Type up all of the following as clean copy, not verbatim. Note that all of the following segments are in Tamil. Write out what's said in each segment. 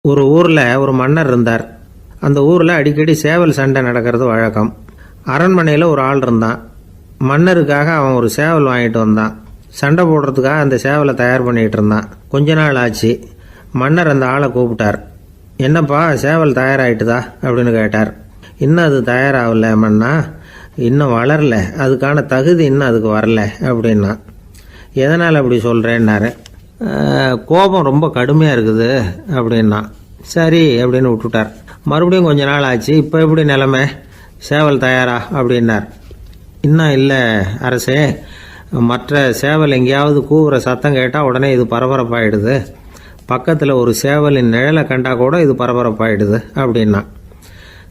ஒரு ஊரில் ஒரு மன்னர் இருந்தார். அந்த ஊரில் அடிக்கடி சேவல் சண்டை நடக்கிறது வழக்கம். அரண்மனையில் ஒரு ஆள் இருந்தான். மன்னருக்காக அவன் ஒரு சேவல் வாங்கிட்டு வந்தான். சண்டை போடுறதுக்காக அந்த சேவலை தயார் பண்ணிகிட்டு இருந்தான். கொஞ்ச நாள் ஆச்சு. மன்னர் அந்த ஆளை கூப்பிட்டார். என்னப்பா சேவல் தயாராகிட்டுதா அப்படின்னு கேட்டார். இன்னும் அது தயாராகல மன்னா, இன்னும் வளரல, அதுக்கான தகுதி இன்னும் அதுக்கு வரல அப்படின்னா. எதனால் அப்படி சொல்கிறேன்னாரு. கோபம் ரொம்ப கடுமையாக இருக்குது அப்படின்னா. சரி அப்படின்னு விட்டுட்டார். மறுபடியும் கொஞ்ச நாள் ஆச்சு. இப்போ எப்படி நிலைமை, சேவல் தயாரா அப்படின்னார். இன்னும் இல்லை அரசே, மற்ற சேவல் எங்கேயாவது கூவுற சத்தம் கேட்டால் உடனே இது பரபரப்பாயிடுது. பக்கத்தில் ஒரு சேவலின் நிழலை கண்டா கூட இது பரபரப்பாயிடுது அப்படின்னா.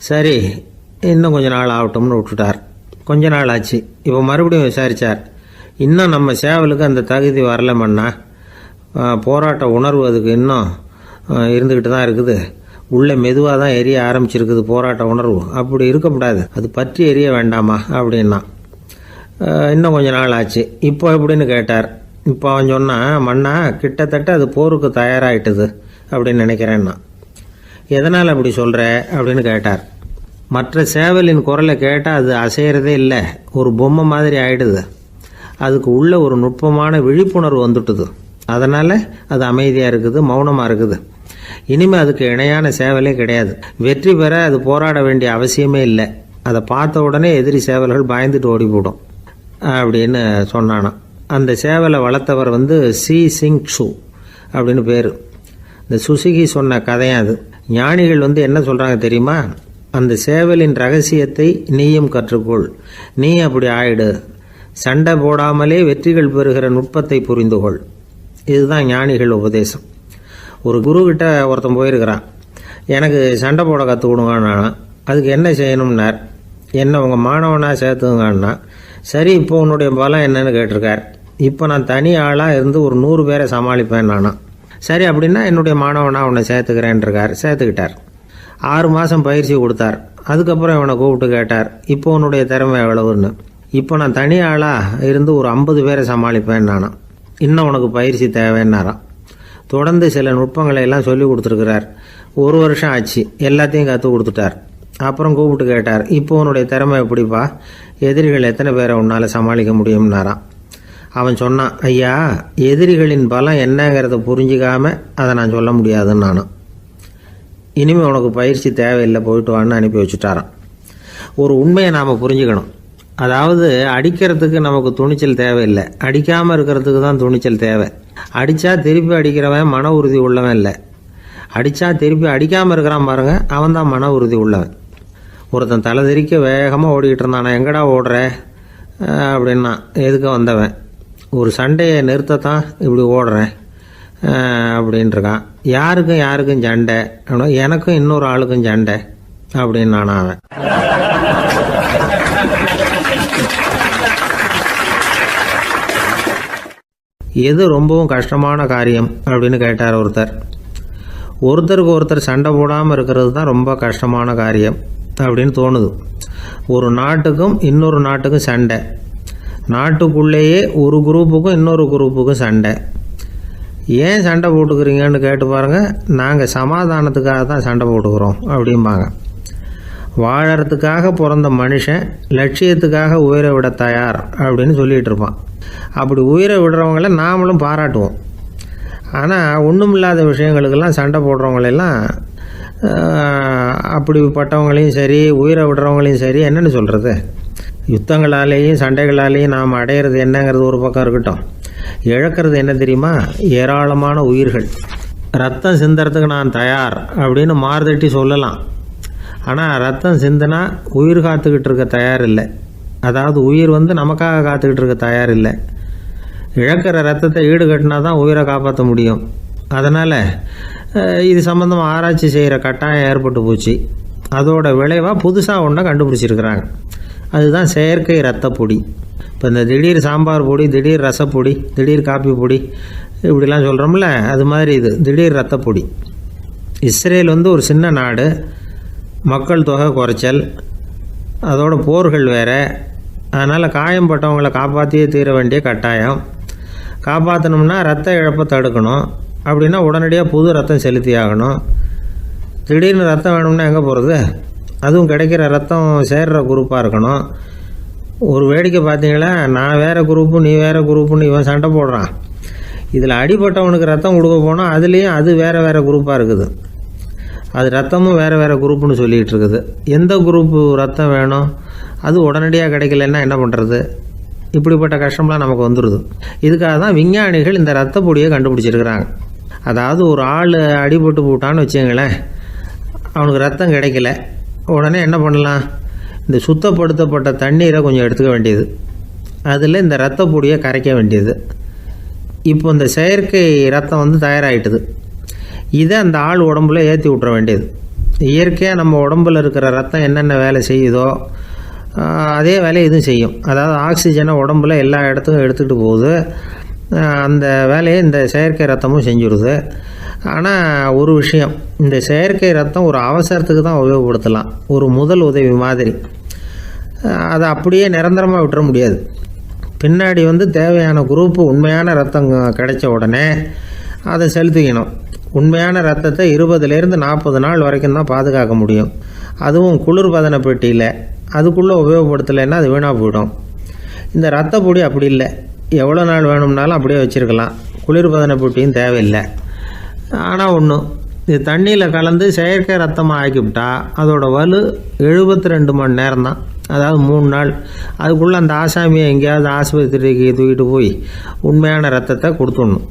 சரி இன்னும் கொஞ்ச நாள் ஆகட்டும்னு விட்டுட்டார். கொஞ்ச நாள் ஆச்சு. இப்போ மறுபடியும் விசாரித்தார். இன்னும் நம்ம சேவலுக்கு அந்த தகுதி வரலமன்னா, போராட்ட உணர்வு அதுக்கு இன்னும் இருந்துக்கிட்டு தான் இருக்குது. உள்ளே மெதுவாக தான் எரிய ஆரம்பிச்சிருக்குது போராட்ட உணர்வு. அப்படி இருக்கக்கூடாது, அது பற்றி எரிய வேண்டாமா அப்படின்னா. இன்னும் கொஞ்ச நாள் ஆச்சு. இப்போ எப்படின்னு கேட்டார். இப்போ அவன் சொன்னான், மன்னா கிட்டத்தட்ட அது போருக்கு தயாராகிட்டுது அப்படின்னு நினைக்கிறேன்னா. எதனால் அப்படி சொல்கிற அப்படின்னு கேட்டார். மற்ற சேவலின் குரலை கேட்டால் அது அசைகிறதே இல்லை, ஒரு பொம்மை மாதிரி ஆகிடுது. அதுக்கு உள்ள ஒரு நுட்பமான விழிப்புணர்வு வந்துட்டுது. அதனால் அது அமைதியாக இருக்குது, மௌனமாக இருக்குது. இனிமேல் அதுக்கு இணையான சேவலே கிடையாது. வெற்றி பெற அது போராட வேண்டிய அவசியமே இல்லை. அதை பார்த்த உடனே எதிரி சேவல்கள் பயந்துட்டு ஓடி போடும் அப்படின்னு சொன்னானான். அந்த சேவலை வளர்த்தவர் சி சிங் சு அப்படின்னு பேர். இந்த சுசுகி சொன்ன கதையும் அது. ஞானிகள் என்ன சொல்கிறாங்க தெரியுமா? அந்த சேவலின் ரகசியத்தை நீயும் கற்றுக்கொள், நீ அப்படி ஆயிடு, சண்டை போடாமலே வெற்றிகள் பெறுகிற நுட்பத்தை புரிந்துகொள். இதுதான் ஞானிகள் உபதேசம். ஒரு குருக்கிட்ட ஒருத்தன் போயிருக்கிறான். எனக்கு சண்டை போட கற்றுக் கொடுங்கண்ணா. அதுக்கு என்ன செய்யணும்னார். என்ன உங்கள் மாணவனாக சேர்த்துங்கண்ணா. சரி இப்போ உன்னுடைய பலம் என்னன்னு கேட்டிருக்கார். இப்போ நான் தனி ஆளாக இருந்து ஒரு 100 பேரை சமாளிப்பேன் நானா. சரி அப்படின்னா என்னுடைய மாணவனாக உன்னை சேர்த்துக்கிறேன்ருக்கார். சேர்த்துக்கிட்டார். 6 மாதம் பயிற்சி கொடுத்தார். அதுக்கப்புறம் இவனை கூப்பிட்டு கேட்டார், இப்போ உன்னுடைய திறமை எவ்வளவுன்னு. இப்போ நான் தனி ஆளாக இருந்து ஒரு 50 பேரை சமாளிப்பேன் நானா. இன்னும் உனக்கு பயிற்சி தேவைன்னாராம். தொடர்ந்து சில நுட்பங்களை எல்லாம் சொல்லி கொடுத்துருக்கிறார். 1 வருஷம் ஆச்சு. எல்லாத்தையும் கற்றுக் கொடுத்துட்டார். அப்புறம் கூப்பிட்டு கேட்டார், இப்போ உன்னுடைய திறமை எப்படிப்பா, எதிரிகள் எத்தனை பேரை உன்னால் சமாளிக்க முடியும்னாராம். அவன் சொன்னான், ஐயா எதிரிகளின் பலம் என்னங்கிறத புரிஞ்சிக்காம அதை நான் சொல்ல முடியாதுன்னு நானும். இனிமேல் உனக்கு பயிற்சி தேவையில்லை, போயிட்டு வான்னு அனுப்பி வச்சுட்டாரான். ஒரு உண்மையை நாம் புரிஞ்சுக்கணும். அதாவது அடிக்கிறதுக்கு நமக்கு துணிச்சல் தேவையில்லை, அடிக்காமல் இருக்கிறதுக்கு தான் துணிச்சல் தேவை. அடித்தா திருப்பி அடிக்கிறவன் மன உறுதி உள்ளவன் இல்லை, அடித்தா திருப்பி அடிக்காமல் இருக்கிறான் பாருங்க, அவன் தான் மன உறுதி உள்ளவன். ஒருத்தன் தலை தெறிக்க வேகமாக ஓடிக்கிட்டு இருந்தான். நான் எங்கடா ஓடுற அப்படின்னா, எதுக்க வந்தவன், ஒரு சண்டையை நிறுத்தத்தான் இப்படி ஓடுறேன் அப்படின்ட்டுருக்கான். யாருக்கும் சண்டை, எனக்கும் இன்னொரு ஆளுக்கும் சண்டை அப்படின்னு நானா அவன். எது ரொம்பவும் கஷ்டமான காரியம் அப்படின்னு கேட்டார் ஒருத்தர். ஒருத்தருக்கு ஒருத்தர் சண்டை போடாமல் இருக்கிறது தான் ரொம்ப கஷ்டமான காரியம் அப்படின்னு தோணுது. ஒரு நாட்டுக்கும் இன்னொரு நாட்டுக்கும் சண்டை, நாட்டுக்குள்ளேயே ஒரு குரூப்புக்கும் இன்னொரு குரூப்புக்கும் சண்டை. ஏன் சண்டை போட்டுக்கிறீங்கன்னு கேட்டு பாருங்கள். நாங்கள் சமாதானத்துக்காக தான் சண்டை போட்டுக்கிறோம் அப்படிம்பாங்க. வாழறதுக்காக பிறந்த மனுஷன் லட்சியத்துக்காக உயிரை விட தயார் அப்படின்னு சொல்லிகிட்டு இருப்பான். அப்படி உயிரை விடுறவங்கள நாமளும் பாராட்டுவோம். ஆனால் ஒன்றுமில்லாத விஷயங்களுக்கெல்லாம் சண்டை போடுறவங்களெல்லாம், அப்படிப்பட்டவங்களையும் சரி உயிரை விடுறவங்களையும் சரி என்னென்னு சொல்கிறது, யுத்தங்களாலேயும் சண்டைகளாலேயும் நாம் அடையிறது என்னங்கிறது ஒரு பக்கம் இருக்கட்டும், இழக்கிறது என்ன தெரியுமா, ஏராளமான உயிர்கள். ரத்தம் சிந்துறதுக்கு நான் தயார் அப்படின்னு மார்தட்டி சொல்லலாம். ஆனால் ரத்தம் சிந்தினா உயிர் காத்துக்கிட்டு இருக்க தயார் இல்லை. அதாவது உயிர் நமக்காக காத்துக்கிட்டு இருக்க தயார் இல்லை. இழக்கிற ரத்தத்தை ஈடுகட்டினா தான் உயிரை காப்பாற்ற முடியும். அதனால் இது சம்மந்தமாக ஆராய்ச்சி செய்கிற கட்டாயம் ஏற்பட்டு போச்சு. அதோட விளைவாக புதுசாக ஒன்றை கண்டுபிடிச்சிருக்கிறாங்க. அதுதான் செயற்கை ரத்த பொடி. இப்போ இந்த திடீர் சாம்பார் பொடி, திடீர் ரசப்பொடி, திடீர் காப்பி பொடி இப்படிலாம் சொல்கிறோம்ல, அது மாதிரி இது திடீர் ரத்த பொடி. இஸ்ரேல் ஒரு சின்ன நாடு, மக்கள் தொகை குறைச்சல், அதோட போர்கள் வேறு. அதனால் காயம்பட்டவங்களை காப்பாற்றியே தீர வேண்டிய கட்டாயம். காப்பாற்றணும்னா ரத்த இழப்பை தடுக்கணும். அப்படின்னா உடனடியாக புது ரத்தம் செலுத்தி ஆகணும். திடீர்னு ரத்தம் வேணும்னா எங்கே போகிறது? அதுவும் கிடைக்கிற ரத்தம் சேர்கிற குரூப்பாக இருக்கணும். ஒரு வேடிக்கை பார்த்தீங்களா, நான் வேறு குரூப்பு நீ வேறு குரூப்புன்னு இவன் சண்டை போடுறான். இதில் அடிபட்டவனுக்கு ரத்தம் கொடுக்க போனால் அதுலேயும் அது வேறு வேறு குரூப்பாக இருக்குது. அது ரத்தமும் வேறு வேறு குரூப்புன்னு சொல்லிகிட்டு இருக்குது. எந்த குரூப்பு ரத்தம் வேணும்? அது உடனடியாக கிடைக்கலன்னா என்ன பண்ணுறது? இப்படிப்பட்ட கஷ்டம்லாம் நமக்கு வந்துடுது. இதுக்காக தான் விஞ்ஞானிகள் இந்த ரத்த பொடியை கண்டுபிடிச்சிருக்கிறாங்க. அதாவது ஒரு ஆள் அடிபட்டு போட்டான்னு வச்சுங்களேன், அவனுக்கு ரத்தம் கிடைக்கல, உடனே என்ன பண்ணலாம்? இந்த சுத்தப்படுத்தப்பட்ட தண்ணீரை கொஞ்சம் எடுத்துக்க வேண்டியது, அதில் இந்த ரத்த பொடியை கரைக்க வேண்டியது. இப்போ இந்த செயற்கை ரத்தம் வந்து தயாராகிட்டுது. இதை அந்த ஆள் உடம்புல ஏற்றி விட்ற வேண்டியது. இயற்கையாக நம்ம உடம்பில் இருக்கிற ரத்தம் என்னென்ன வேலை செய்யுதோ அதே வேலையை இதுவும் செய்யும். அதாவது ஆக்சிஜனை உடம்புல எல்லா இடத்துக்கும் எடுத்துகிட்டு போகுது. அந்த வேலையை இந்த செயற்கை ரத்தமும் செஞ்சுடுது. ஆனால் ஒரு விஷயம், இந்த செயற்கை ரத்தம் ஒரு அவசரத்துக்கு தான் உபயோகப்படுத்தலாம், ஒரு முதல் உதவி மாதிரி. அதை அப்படியே நிரந்தரமாக விட்டுற முடியாது. பின்னாடி வந்து தேவையான குரூப்பு உண்மையான ரத்தம் கிடைச்ச உடனே அதை செலுத்திக்கணும். உண்மையான ரத்தத்தை 20லேருந்து 40 நாள் வரைக்கும் தான் பாதுகாக்க முடியும். அதுவும் குளிர்பதன பெட்டியில். அதுக்குள்ளே உபயோகப்படுத்தலைன்னா அது வீணாக போயிடும். இந்த ரத்த பொடி அப்படி இல்லை, எவ்வளோ நாள் வேணும்னாலும் அப்படியே வச்சுருக்கலாம். குளிர்பதன பெட்டியும் தேவையில்லை. ஆனால் ஒன்று, இது தண்ணியில் கலந்து செயற்கை ரத்தமாக ஆக்கிவிட்டா அதோட வலு 72 மணி நேரம் தான். அதாவது 3 நாள். அதுக்குள்ளே அந்த ஆசாமியை எங்கேயாவது ஆஸ்பத்திரிக்கு தூக்கிட்டு போய் உண்மையான ரத்தத்தை கொடுத்துடணும்.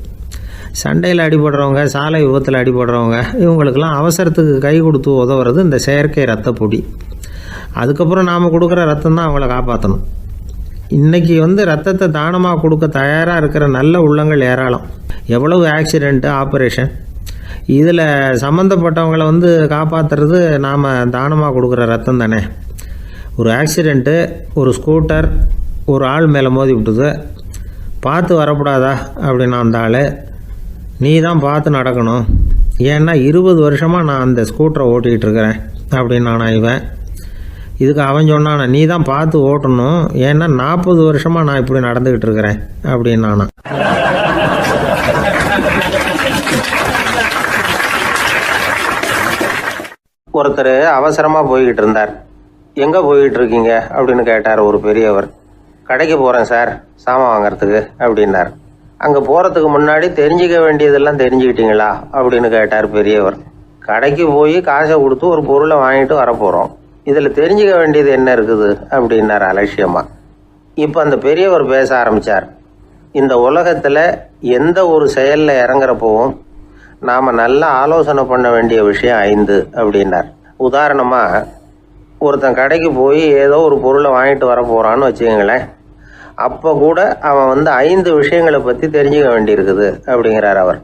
சண்டையில் அடிபடுறவங்க, சாலை விபத்தில் அடிபடுறவங்க, இவங்களுக்கெல்லாம் அவசரத்துக்கு கை கொடுத்து உதவுறது இந்த செயற்கை ரத்த பொடி. அதுக்கப்புறம் நாம் கொடுக்குற ரத்தம் தான் அவங்கள காப்பாற்றணும். இன்றைக்கி வந்து ரத்தத்தை தானமாக கொடுக்க தயாராக இருக்கிற நல்ல உள்ளங்கள் ஏராளம். எவ்வளவு ஆக்சிடெண்ட்டு, ஆப்ரேஷன், இதில் சம்மந்தப்பட்டவங்களை வந்து காப்பாற்றுறது நாம் தானமாக கொடுக்குற ரத்தம் தானே. ஒரு ஆக்சிடெண்ட்டு, ஒரு ஸ்கூட்டர் ஒரு ஆள் மேலே மோதி விட்டுது, பார்த்து வரக்கூடாதா அப்படின்னா அந்த ஆள், நீ தான் பார்த்து நடக்கணும், ஏன்னா 20 வருஷமாக நான் அந்த ஸ்கூட்டரை ஓட்டிகிட்டு இருக்கிறேன் அப்படின்னு நானா இவன். இதுக்கு அவன் சொன்னானா, நீ தான் பார்த்து ஓட்டணும், ஏன்னா 40 வருஷமாக நான் இப்படி நடந்துக்கிட்டு இருக்கிறேன் அப்படின்னு நானா. ஒருத்தர் அவசரமாக போய்கிட்டு இருந்தார். எங்கே போய்கிட்டு இருக்கீங்க அப்படின்னு கேட்டார் ஒரு பெரியவர். கடைக்கு போகிறேன் சார், சாமான் வாங்கிறதுக்கு அப்படின்னார். அங்கே போகிறதுக்கு முன்னாடி தெரிஞ்சிக்க வேண்டியதெல்லாம் தெரிஞ்சுக்கிட்டீங்களா அப்படின்னு கேட்டார் பெரியவர். கடைக்கு போய் காசை கொடுத்து ஒரு பொருளை வாங்கிட்டு வரப்போகிறோம், இதில் தெரிஞ்சிக்க வேண்டியது என்ன இருக்குது அப்படின்னார் அலட்சியமாக. இப்போ அந்த பெரியவர் பேச ஆரம்பித்தார். இந்த உலகத்தில் எந்த ஒரு செயலில் இறங்குறப்போவும் நாம் நல்லா ஆலோசனை பண்ண வேண்டிய விஷயம் 5 அப்படின்னார். உதாரணமாக, ஒருத்தன் கடைக்கு போய் ஏதோ ஒரு பொருளை வாங்கிட்டு வர போகிறான்னு வச்சுக்கங்களேன். அப்போ கூட அவன் வந்து 5 விஷயங்களை பற்றி தெரிஞ்சுக்க வேண்டியிருக்குது அப்படிங்கிறார் அவர்.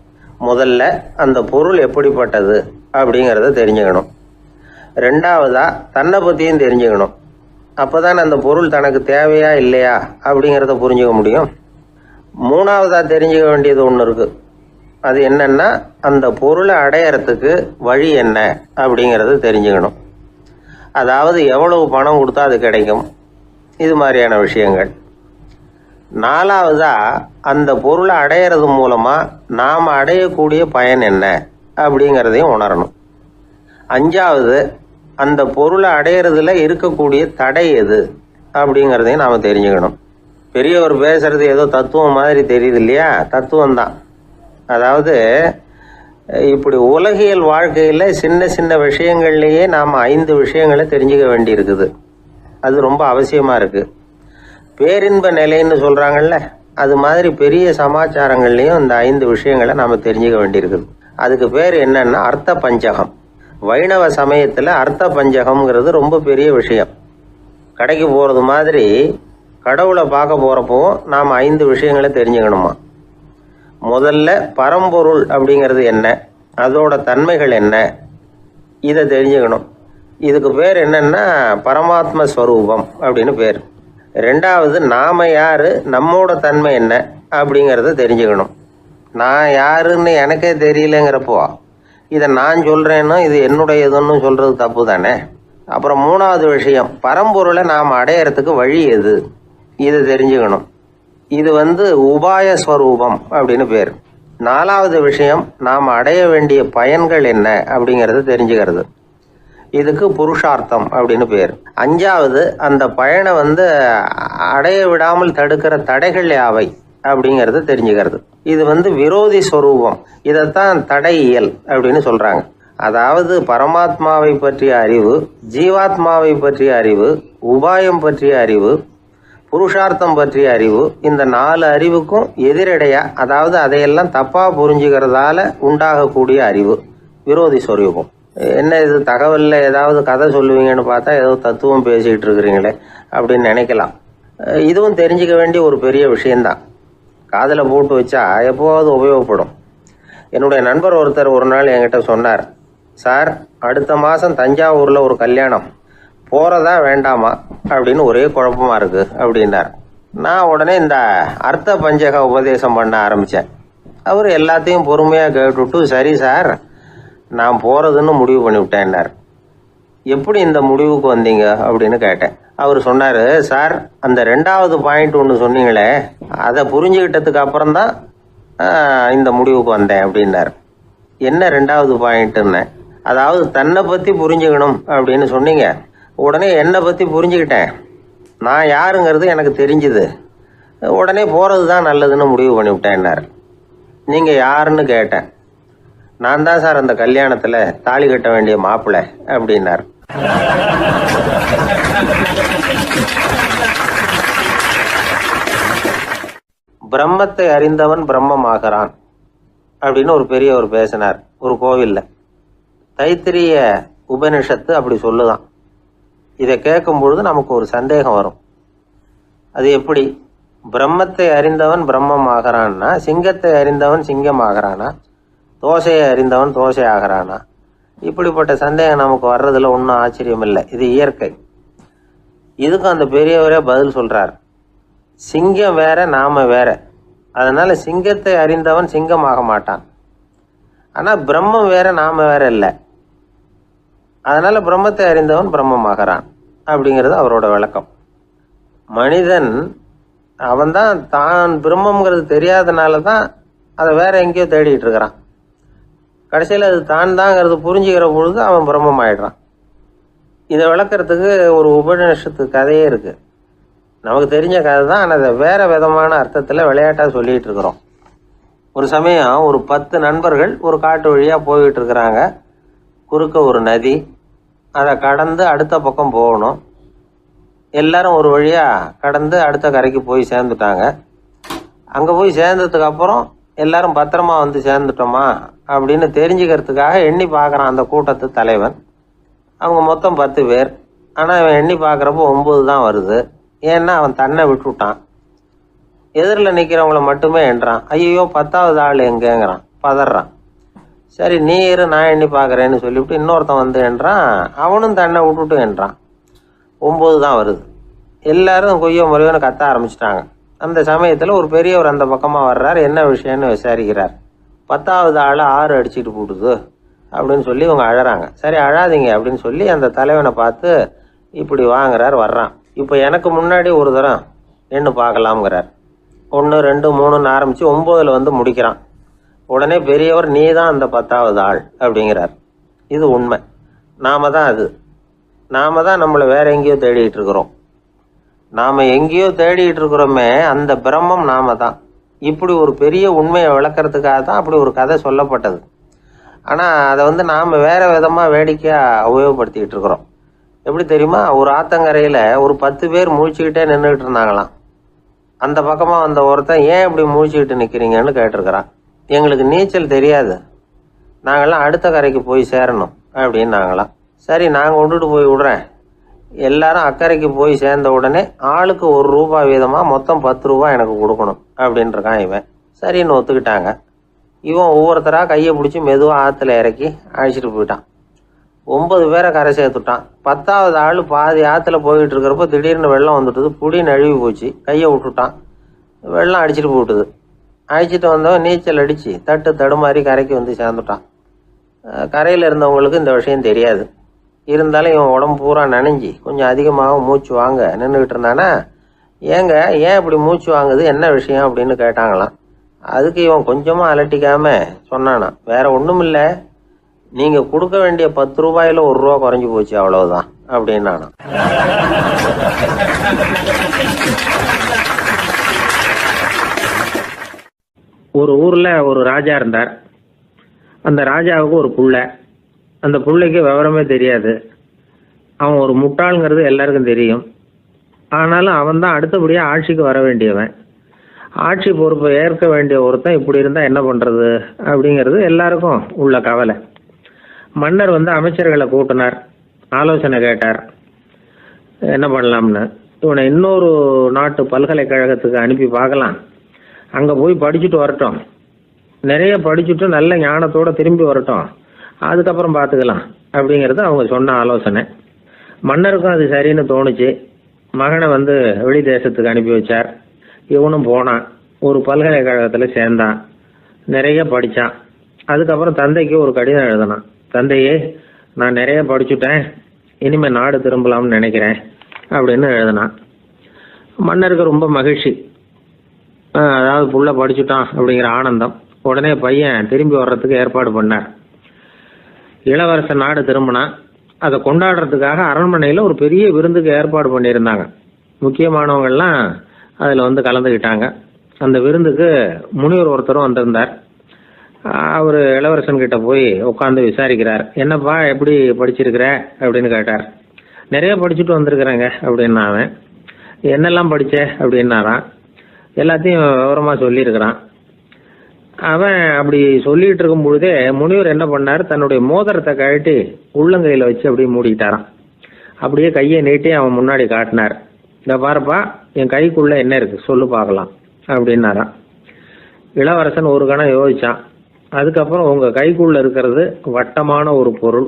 முதல்ல அந்த பொருள் எப்படிப்பட்டது அப்படிங்கிறத தெரிஞ்சுக்கணும். 2வதாக தன்னை பற்றியும் தெரிஞ்சுக்கணும். அப்போ தான் அந்த பொருள் தனக்கு தேவையா இல்லையா அப்படிங்கிறத புரிஞ்சுக்க முடியும். 3வதாக தெரிஞ்சுக்க வேண்டியது ஒன்று இருக்குது. அது என்னன்னா, அந்த பொருளை அடையறதுக்கு வழி என்ன அப்படிங்கிறது தெரிஞ்சுக்கணும். அதாவது எவ்வளவு பணம் கொடுத்தா அது கிடைக்கும், இது மாதிரியான விஷயங்கள். 4வதா அந்த பொருளை அடையிறது மூலமாக நாம் அடையக்கூடிய பயன் என்ன அப்படிங்கிறதையும் உணரணும். 5வது அந்த பொருளை அடையிறதுல இருக்கக்கூடிய தடை எது அப்படிங்கிறதையும் நாம் தெரிஞ்சுக்கணும். பெரியவர் பேசுறது ஏதோ தத்துவம் மாதிரி தெரியுது இல்லையா? தத்துவம் தான். அதாவது இப்படி உலகியல் வாழ்க்கையில் சின்ன சின்ன விஷயங்கள்லேயே நாம் 5 விஷயங்களை தெரிஞ்சுக்க வேண்டி இருக்குது. அது ரொம்ப அவசியமாக இருக்குது. பேரின்ப நிலைன்னு சொல்கிறாங்கல்ல, அது மாதிரி பெரிய சமாச்சாரங்கள்லேயும் இந்த 5 விஷயங்களை நாம் தெரிஞ்சுக்க வேண்டியிருக்குது. அதுக்கு பேர் என்னன்னா அர்த்த பஞ்சகம். வைணவ சமயத்தில் அர்த்த பஞ்சகம்ங்கிறது ரொம்ப பெரிய விஷயம். கடைக்கு போகிறது மாதிரி கடவுளை பார்க்க போகிறப்போ நாம் 5 விஷயங்களை தெரிஞ்சுக்கணுமா. முதல்ல பரம்பொருள் அப்படிங்கிறது என்ன, அதோட தன்மைகள் என்ன, இதை தெரிஞ்சுக்கணும். இதுக்கு பேர் என்னன்னா பரமாத்ம ஸ்வரூபம் அப்படின்னு பேர். 2வது நாம யாரு, நம்மோட தன்மை என்ன அப்படிங்கிறத தெரிஞ்சுக்கணும். நான் யாருன்னு எனக்கே தெரியலங்கிறப்போ இதை நான் சொல்கிறேன்னு இது என்னுடையதுன்னு சொல்கிறது தப்பு தானே. அப்புறம் 3வது விஷயம், பரம்பொருளை நாம் அடையிறதுக்கு வழி எது, இதை தெரிஞ்சுக்கணும். இது வந்து உபாய ஸ்வரூபம் அப்படின்னு பேர். 4வது விஷயம், நாம் அடைய வேண்டிய பயன்கள் என்ன அப்படிங்கிறது தெரிஞ்சுக்கிறது. இதுக்கு புருஷார்த்தம் அப்படின்னு பேர். 5வது, அந்த பயனை அடைய விடாமல் தடுக்கிற தடைகள் யாவை அப்படிங்கிறது தெரிஞ்சுக்கிறது. இது விரோதி ஸ்வரூபம். இதைத்தான் தடையியல் அப்படின்னு சொல்றாங்க. அதாவது பரமாத்மாவை பற்றிய அறிவு, ஜீவாத்மாவை பற்றிய அறிவு, உபாயம் பற்றிய அறிவு, புருஷார்த்தம் பற்றிய அறிவு, இந்த 4 அறிவுக்கும் எதிரடையா, அதாவது அதையெல்லாம் தப்பா புரிஞ்சுக்கிறதால உண்டாகக்கூடிய அறிவு விரோதி ஸ்வரூபம். என்ன இது தகவல்ல ஏதாவது கதை சொல்லுவீங்கன்னு பார்த்தா ஏதோ தத்துவம் பேசிக்கிட்டு இருக்கிறீங்களே அப்படின்னு நினைக்கலாம். இதுவும் தெரிஞ்சுக்க வேண்டிய ஒரு பெரிய விஷயம்தான். காதில் போட்டு வச்சா எப்போவாவது உபயோகப்படும். என்னுடைய நண்பர் ஒருத்தர் ஒரு நாள் என்கிட்ட சொன்னார், சார், அடுத்த மாதம் தஞ்சாவூரில் ஒரு கல்யாணம், போகிறதா வேண்டாமா அப்படின்னு ஒரே குழப்பமா இருக்கு அப்படின்னார். நான் உடனே இந்த அர்த்த பஞ்சக உபதேசம் பண்ண ஆரம்பித்தேன். அவர் எல்லாத்தையும் பொறுமையாக கேட்டுவிட்டு, சரி சார், நான் போகிறதுன்னு முடிவு பண்ணிவிட்டேன்னார். எப்படி இந்த முடிவுக்கு வந்தீங்க அப்படின்னு கேட்டேன். அவர் சொன்னார், சார், அந்த 2வது பாயிண்ட் ஒன்று சொன்னீங்களே, அதை புரிஞ்சுக்கிட்டதுக்கு அப்புறம்தான் இந்த முடிவுக்கு வந்தேன் அப்படின்னார். என்ன 2வது பாயிண்ட்டுன்னு? அதாவது தன்னை பற்றி புரிஞ்சுக்கணும் அப்படின்னு சொன்னீங்க. உடனே என்னை பற்றி புரிஞ்சுக்கிட்டேன், நான் யாருங்கிறது எனக்கு தெரிஞ்சுது, உடனே போகிறது தான் நல்லதுன்னு முடிவு பண்ணிவிட்டேன்னார். நீங்கள் யாருன்னு கேட்டேன். நான் தான் சார் அந்த கல்யாணத்தில் தாலி கட்ட வேண்டிய மாப்பிள்ளை அப்படின்னார். பிரம்மத்தை அறிந்தவன் பிரம்மமாகிறான் அப்படின்னு ஒரு பெரியவர் பேசினார் ஒரு கோவில்ல. தைத்திரிய உபனிஷத்து அப்படி சொல்லுதான். இதை கேட்கும் பொழுது நமக்கு ஒரு சந்தேகம் வரும். அது எப்படி? பிரம்மத்தை அறிந்தவன் பிரம்மம் ஆகிறான்னா, சிங்கத்தை அறிந்தவன் சிங்கம் ஆகிறானா, தோசையை அறிந்தவன் தோசை ஆகிறானா? இப்படிப்பட்ட சந்தேகம் நமக்கு வர்றதுல ஒன்றும் ஆச்சரியம் இல்லை. இது இயற்கை. இதுக்கும் அந்த பெரியவரே பதில் சொல்றார். சிங்கம் வேற, நாம வேற. அதனால சிங்கத்தை அறிந்தவன் சிங்கம் ஆக மாட்டான். ஆனா பிரம்மம் வேற, நாம வேற இல்லை. அதனால பிரம்மத்தை அறிந்தவன் பிரம்மமாகிறான் அப்படிங்கிறது அவரோட விளக்கம். மனிதன் அவன்தான் தான் பிரம்மங்கிறது தெரியாதனால தான் அதை வேற எங்கேயோ தேடிட்டு இருக்கிறான். கடைசியில் அது தான் தாங்கிறது புரிஞ்சுக்கிற பொழுது அவன் பிரம்மம் ஆயிடுறான். இதை விளக்கிறதுக்கு ஒரு உபநிஷத்து கதையே இருக்கு. நமக்கு தெரிஞ்ச கதை தான், ஆனால் அதை வேற விதமான அர்த்தத்தில் விளையாட்டாக சொல்லிட்டு இருக்கிறோம். ஒரு சமயம் ஒரு 10 நண்பர்கள் ஒரு காட்டு வழியாக போய்கிட்டு இருக்கிறாங்க. குறுக்க ஒரு நதி, அதை கடந்து அடுத்த பக்கம் போகணும். எல்லாரும் ஒரு வழியாக கடந்து அடுத்த கரைக்கு போய் சேர்ந்துட்டாங்க. அங்கே போய் சேர்ந்ததுக்கு அப்புறம் எல்லாரும் பத்திரமா சேர்ந்துட்டோமா அப்படின்னு தெரிஞ்சுக்கிறதுக்காக எண்ணி பார்க்குறான் அந்த கூட்டத்து தலைவன். அவங்க மொத்தம் 10 பேர். ஆனால் அவன் எண்ணி பார்க்குறப்போ 9 தான் வருது. ஏன்னா அவன் தன்னை விட்டுவிட்டான். எதிரில் நிற்கிறவங்கள மட்டுமே எண்றான். ஐயோ 10வது ஆள் எங்கேங்கிறான், பதறான். சரி நீ இரு, நான் எண்ணி பார்க்குறேன்னு சொல்லிவிட்டு இன்னொருத்தன் எண்றான். அவனும் தன்னை விட்டுட்டு எண்றான். 9 தான் வருது. எல்லாரும் கொய்யோ முறையோன்னு கத்த ஆரம்பிச்சிட்டாங்க. அந்த சமயத்தில் ஒரு பெரியவர் அந்த பக்கமாக வர்றார். என்ன விஷயம்னு விசாரிக்கிறார். 10வது ஆள் 6 அடிச்சுட்டு போட்டுது அப்படின்னு சொல்லி இவங்க அழறாங்க. சரி அழாதீங்க அப்படின்னு சொல்லி அந்த தலைவனை பார்த்து இப்படி வாங்குறார். வர்றான். இப்போ எனக்கு முன்னாடி ஒரு தரம் எண்ணு பார்க்கலாம்ங்கிறார். 1 2 3ன்னு ஆரம்பித்து 9ல் முடிக்கிறான். உடனே பெரியவர், நீ தான் அந்த 10வது ஆள் அப்படிங்கிறார். இது உண்மை. நாம தான் அது. நாம தான் நம்மளை வேற எங்கேயோ தேடிட்டு இருக்கிறோம். நாம எங்கேயோ தேடிட்டு இருக்கிறோமே, அந்த பிரம்மம் நாம தான். இப்படி ஒரு பெரிய உண்மையை விளக்கிறதுக்காக தான் அப்படி ஒரு கதை சொல்லப்பட்டது. ஆனால் அதை நாம் வேற விதமாக வேடிக்கையாக உபயோகப்படுத்திக்கிட்டு இருக்கிறோம். எப்படி தெரியுமா? ஒரு ஆத்தங்கரையில் ஒரு 10 பேர் முழிச்சுக்கிட்டே நின்றுக்கிட்டு இருந்தாங்களாம். அந்த பக்கமாக வந்த ஒருத்தன், ஏன் இப்படி முழிச்சுக்கிட்டு நிற்கிறீங்கன்னு கேட்டிருக்கிறான். எங்களுக்கு நீச்சல் தெரியாது, நாங்கள்லாம் அடுத்த கரைக்கு போய் சேரணும் அப்படின்னு நாங்களாம். சரி நாங்கள் கொண்டுட்டு போய் விடுறேன். எல்லாரும் அக்கறைக்கு போய் சேர்ந்த உடனே ஆளுக்கு ₹1 வீதமாக மொத்தம் ₹10 எனக்கு கொடுக்கணும் அப்படின்ட்டுருக்கான் இவன். சரின்னு ஒத்துக்கிட்டாங்க. இவன் ஒவ்வொருத்தராக கையை பிடிச்சி மெதுவாக ஆற்றுல இறக்கி அழைச்சிட்டு போயிட்டான். 9 பேரை கரை சேர்த்துட்டான். 10வது ஆள் பாதி ஆற்றுல போயிட்டு இருக்கிறப்போ திடீர்னு வெள்ளம் வந்துட்டுது. புடி நழுவி போச்சு. கையை விட்டுட்டான். வெள்ளம் அடிச்சுட்டு போட்டுது. அழைச்சிட்டு வந்தவன் நீச்சல் அடித்து தடுமாறி கரைக்கு சேர்ந்துட்டான். கரையில் இருந்தவங்களுக்கு இந்த விஷயம் தெரியாது. இருந்தாலும் இவன் உடம்பு பூரா நனைஞ்சி கொஞ்சம் அதிகமாக மூச்சு வாங்க நின்றுக்கிட்டு இருந்தானா, ஏன் இப்படி மூச்சு வாங்குது, என்ன விஷயம் அப்படின்னு கேட்டாங்களாம். அதுக்கு இவன் கொஞ்சமாக அலட்டிக்காம சொன்னானா, வேற ஒன்றும் இல்லை, நீங்கள் கொடுக்க வேண்டிய 10 ரூபாயில் 1 ரூபா குறைஞ்சி போச்சு, அவ்வளவுதான் அப்படின்னானா. ஒரு ஊரில் ஒரு ராஜா இருந்தார். அந்த ராஜாவுக்கு ஒரு புள்ள. அந்த புள்ளைக்கு விவரமே தெரியாது. அவன் ஒரு முட்டாளுங்கிறது எல்லாருக்கும் தெரியும். ஆனாலும் அவன் தான் அடுத்தபடியாக ஆட்சிக்கு வர வேண்டியவன். ஆட்சி பொறுப்பை ஏற்க வேண்டிய ஒருத்தன் இப்படி இருந்தால் என்ன பண்ணுறது அப்படிங்கிறது எல்லாருக்கும் உள்ள கவலை. மன்னர் அமைச்சர்களை கூட்டினார், ஆலோசனை கேட்டார் என்ன பண்ணலாம்னு. இவனை இன்னொரு நாட்டு பல்கலைக்கழகத்துக்கு அனுப்பி பார்க்கலாம், அங்கே போய் படிச்சுட்டு வரட்டும், நிறைய படிச்சுட்டு நல்ல ஞானத்தோடு திரும்பி வரட்டும், அதுக்கப்புறம் பார்த்துக்கலாம் அப்படிங்கிறது அவங்க சொன்ன ஆலோசனை. மன்னருக்கும் அது சரின்னு தோணுச்சு. மகனை வெளி தேசத்துக்கு அனுப்பி வச்சார். இவனும் போனான், ஒரு பல்கலைக்கழகத்தில் சேர்ந்தான், நிறைய படித்தான். அதுக்கப்புறம் தந்தைக்கு ஒரு கடிதம் எழுதினான். தந்தையே, நான் நிறைய படிச்சுட்டேன், இனிமேல் நாடு திரும்பலாம்னு நினைக்கிறேன் அப்படின்னு எழுதினான். மன்னருக்கு ரொம்ப மகிழ்ச்சி, அதாவது புள்ள படிச்சுட்டான் அப்படிங்கிற ஆனந்தம். உடனே பையன் திரும்பி வர்றதுக்கு ஏற்பாடு பண்ணார். இளவரசன் நாடு திரும்பினான். அதை கொண்டாடுறதுக்காக அரண்மனையில் ஒரு பெரிய விருந்துக்கு ஏற்பாடு பண்ணியிருந்தாங்க. முக்கியமானவங்கள்லாம் அதில் கலந்துக்கிட்டாங்க. அந்த விருந்துக்கு முனிவர் ஒருத்தரும் வந்திருந்தார். அவர் இளவரசன் கிட்ட போய் உட்காந்து விசாரிக்கிறார். என்னப்பா, எப்படி படிச்சிருக்கிற அப்படின்னு கேட்டார். நிறைய படிச்சுட்டு வந்திருக்கிறேங்க அப்படின்னா அவன். என்னெல்லாம் படித்த அப்படின்னாரான். எல்லாத்தையும் விவரமாக சொல்லியிருக்கிறான். அவன் அப்படி சொல்லிட்டு இருக்கும் பொழுதே முனிவர் என்ன பண்ணார், தன்னுடைய மோதிரத்தை கழட்டி உள்ளங்கையில் வச்சு அப்படியே மூடிக்கிட்டாரான். அப்படியே கையை நீட்டி அவன் முன்னாடி காட்டினார். இந்த பாருப்பா, என் கைக்குள்ளே என்ன இருக்குது சொல்லு பார்க்கலாம் அப்படின்னாரான். இளவரசன் ஒரு கணம் யோசிச்சான். அதுக்கப்புறம் உங்கள் கைக்குள்ளே இருக்கிறது வட்டமான ஒரு பொருள்,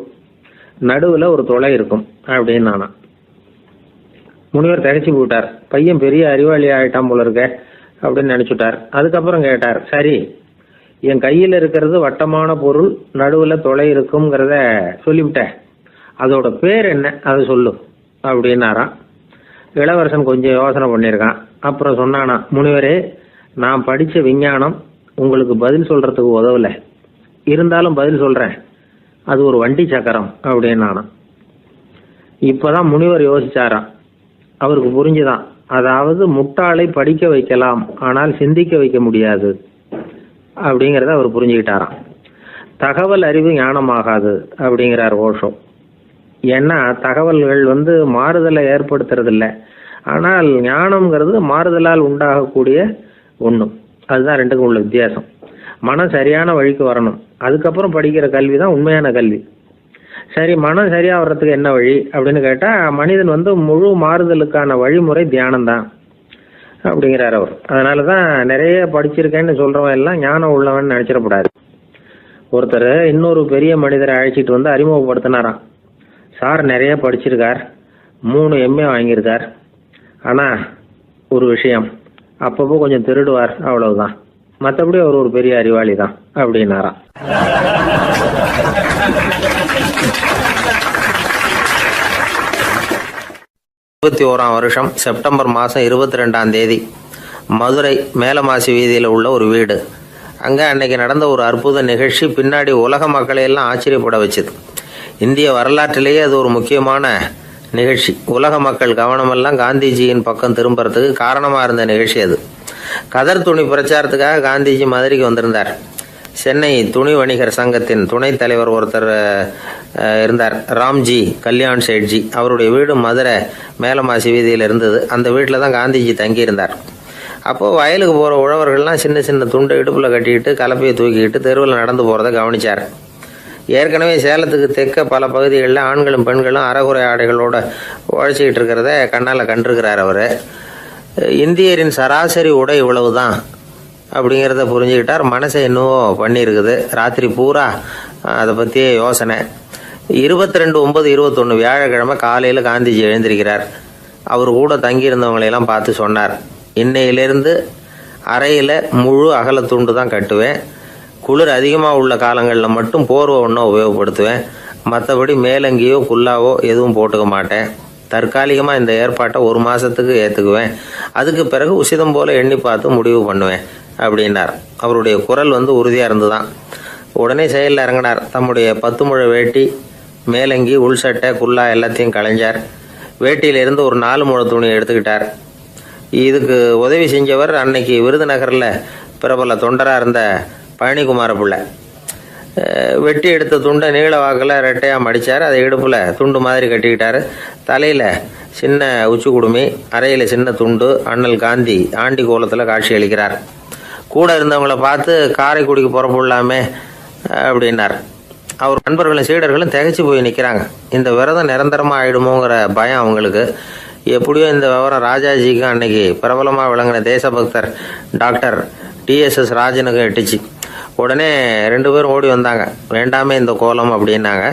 நடுவில் ஒரு துளை இருக்கும் அப்படின்னு நானான். முனிவர் திகைச்சு போட்டார். பையன் பெரிய அறிவாளி ஆகிட்டான் போல இருக்க அப்படின்னு நினச்சிட்டார். அதுக்கப்புறம் கேட்டார், சரி, என் கையில் இருக்கிறது வட்டமான பொருள், நடுவில் துளை இருக்குங்கிறத சொல்லிவிட்டேன், அதோட பேர் என்ன, அதை சொல்லு அப்படின்னாரான். இளவரசன் கொஞ்சம் யோசனை பண்ணியிருக்கான். அப்புறம் சொன்னானா, முனிவரே, நான் படித்த விஞ்ஞானம் உங்களுக்கு பதில் சொல்கிறதுக்கு உதவலை, இருந்தாலும் பதில் சொல்கிறேன், அது ஒரு வண்டி சக்கரம் அப்படின்னானா. இப்போதான் முனிவர் யோசிச்சாராம். அவருக்கு புரிஞ்சுதான், அதாவது முட்டாளை படிக்க வைக்கலாம், ஆனால் சிந்திக்க வைக்க முடியாது அப்படிங்கிறத அவர் புரிஞ்சுக்கிட்டாராம். தகவல் அறிவு ஞானமாகாது அப்படிங்கிறார் ஓஷோ. ஏன்னா தகவல்கள் மாறுதலை ஏற்படுத்துறதில்லை, ஆனால் ஞானம்ங்கிறது மாறுதலால் உண்டாகக்கூடிய ஒன்று. அதுதான் ரெண்டுக்கும் உள்ள வித்தியாசம். மனம் சரியான வழிக்கு வரணும், அதுக்கப்புறம் படிக்கிற கல்வி தான் உண்மையான கல்வி. சரி, மனம் சரியாக வர்றதுக்கு என்ன வழி அப்படின்னு கேட்டால், மனிதன் முழு மாறுதலுக்கான வழிமுறை தியானம்தான் அப்படிங்கிறார் அவர். அதனால தான் நிறைய படிச்சிருக்கேன்னு சொல்கிறவன் எல்லாம் ஞானம் உள்ளவன் நினச்சிடக்கூடாது. ஒருத்தர் இன்னொரு பெரிய மனிதரை அழைச்சிட்டு அறிமுகப்படுத்தினாராம். சார் நிறைய படிச்சிருக்கார், 3 MA வாங்கியிருக்கார், ஆனால் ஒரு விஷயம், அப்பப்போ கொஞ்சம் திருடுவார், அவ்வளவுதான், மற்றபடி அவர் ஒரு பெரிய அறிவாளி தான் அப்படின்னாராம். வருஷம் செப்டம்பர் மாதம் 22ஆம் தேதி மதுரை மேலமாசி வீதியில் உள்ள ஒரு வீடு. அங்கே அன்னைக்கு நடந்த ஒரு அற்புத நிகழ்ச்சி பின்னாடி உலக மக்களை எல்லாம் ஆச்சரியப்பட வச்சுது. இந்திய வரலாற்றிலேயே அது ஒரு முக்கியமான நிகழ்ச்சி. உலக மக்கள் கவனமெல்லாம் காந்திஜியின் பக்கம் திரும்புறதுக்கு காரணமாக இருந்த நிகழ்ச்சி அது. கதர் துணி பிரச்சாரத்துக்காக காந்திஜி மதுரைக்கு வந்திருந்தார். சென்னை துணி வணிகர் சங்கத்தின் துணைத் தலைவர் ஒருத்தர் இருந்தார், ராம்ஜி கல்யாண் சேட்ஜி. அவருடைய வீடு மதுரை மேலமாசி வீதியில் இருந்தது. அந்த வீட்டில் தான் காந்திஜி தங்கியிருந்தார். அப்போது வயலுக்கு போகிற உழவர்கள்லாம் சின்ன சின்ன துண்டை இடுப்பில் கட்டிக்கிட்டு கலப்பையை தூக்கிக்கிட்டு தெருவில் நடந்து போகிறத கவனித்தார். ஏற்கனவே சேலத்துக்கு தெற்க பல பகுதிகளில் ஆண்களும் பெண்களும் அறகுறை ஆடைகளோடு உழைச்சிக்கிட்டு இருக்கிறத கண்ணால் கண்டிருக்கிறார் அவர். இந்தியரின் சராசரி உடை இவ்வளவு தான் அப்படிங்கிறத புரிஞ்சுக்கிட்டார். மனசை என்னவோ பண்ணியிருக்குது. ராத்திரி பூரா அதை பற்றியே யோசனை. 22/9/21 வியாழக்கிழமை காலையில் காந்திஜி எழுந்திருக்கிறார். அவர் கூட தங்கியிருந்தவங்களையெல்லாம் பார்த்து சொன்னார், இன்னையிலேருந்து அறையில் முழு அகலத்துண்டு தான் கட்டுவேன், குளிர் அதிகமாக உள்ள காலங்களில் மட்டும் போர்வை ஒன்றும் உபயோகப்படுத்துவேன், மற்றபடி மேலங்கியோ குல்லாவோ எதுவும் போட்டுக்க மாட்டேன், தற்காலிகமாக இந்த ஏற்பாட்டை 1 மாதத்துக்கு ஏற்றுக்குவேன், அதுக்கு பிறகு உசிதம் போல் எண்ணி பார்த்து முடிவு பண்ணுவேன் அப்படின்னார். அவருடைய குரல் உறுதியாக இருந்துதான். உடனே செயலில் இறங்கினார். தம்முடைய 10 முழ வேட்டி, மேலங்கி, உள் சட்டை, குல்லா எல்லாத்தையும் களைஞ்சார். வேட்டியிலிருந்து ஒரு 4 முழ துணியை எடுத்துக்கிட்டார். இதுக்கு உதவி செஞ்சவர் அன்னைக்கு விருதுநகரில் பிரபல தொண்டராக இருந்த பழனிக்குமார பிள்ளை. வெட்டி எடுத்த துண்டை நீள வாக்கில் ரெட்டையாக மடித்தார். அதை இடுப்பில் துண்டு மாதிரி கட்டிக்கிட்டார். தலையில் சின்ன உச்சி குடுமி, அறையில் சின்ன துண்டு. அண்ணல் காந்தி ஆண்டி கோலத்தில் காட்சி அளிக்கிறார். கூட இருந்தவங்கள பார்த்து காரைக்குடிக்கு புறப்படலாமே அப்படின்னார். அவர் நண்பர்களும் சீடர்களும் திகைச்சு போய் நிற்கிறாங்க. இந்த விரதம் நிரந்தரமாக ஆயிடுமோங்கிற பயம் அவங்களுக்கு. எப்படியோ இந்த விவரம் ராஜாஜிக்கும் அன்னைக்கு பிரபலமாக விளங்கின தேசபக்தர் டாக்டர் டிஎஸ்எஸ் ராஜனுக்கும் எட்டுச்சு. உடனே 2 பேரும் ஓடி வந்தாங்க. வேண்டாமே இந்த கோலம் அப்படின்னாங்க.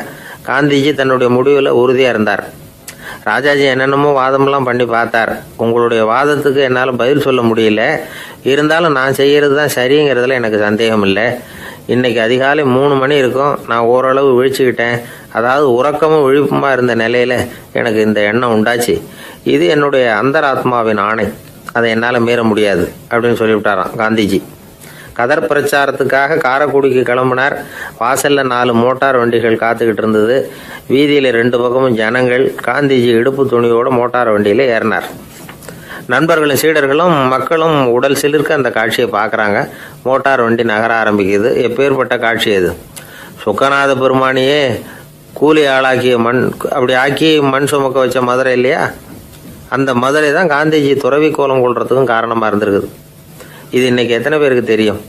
காந்திஜி தன்னுடைய முடிவில் உறுதியாக இருந்தார். ராஜாஜி என்னென்னமோ வாதமெல்லாம் பண்ணி பார்த்தார். உங்களுடைய வாதத்துக்கு என்னால் பதில் சொல்ல முடியல, இருந்தாலும் நான் செய்கிறது தான் சரிங்கிறதுல எனக்கு சந்தேகம் இல்லை. இன்னைக்கு அதிகாலை 3 மணி இருக்கும். நான் ஓரளவு விழிச்சுக்கிட்டேன். அதாவது உறக்கமும் விழிப்புமா இருந்த நிலையில எனக்கு இந்த எண்ணம் உண்டாச்சு. இது என்னுடைய அந்தராத்மாவின் ஆணை, அதை என்னால் மீற முடியாது அப்படின்னு சொல்லிவிட்டாராம் காந்திஜி. கதர் பிரச்சாரத்துக்காக காரைக்குடிக்கு கிளம்பினார். வாசல்ல 4 மோட்டார் வண்டிகள் காத்துக்கிட்டு இருந்தது. வீதியில் 2 பக்கமும் ஜனங்கள். காந்திஜி இடுப்பு துணியோட மோட்டார் வண்டியில ஏறினார். நண்பர்களும் சீடர்களும் மக்களும் உடல் சிலிர்க்க அந்த காட்சியை பார்க்குறாங்க. மோட்டார் வண்டி நகர ஆரம்பிக்குது. எப்பேற்பட்ட காட்சி அது! சுக்கநாத பெருமானியே கூலி ஆளாக்கிய மண், அப்படி ஆக்கி மண் சுமக்க வச்ச மதுரை இல்லையா, அந்த மதுரை தான் காந்திஜி துறவி கோலம் கொள்றதுக்கும் காரணமாக இருந்திருக்குது. இது இன்னைக்கு எத்தனை பேருக்கு தெரியும்?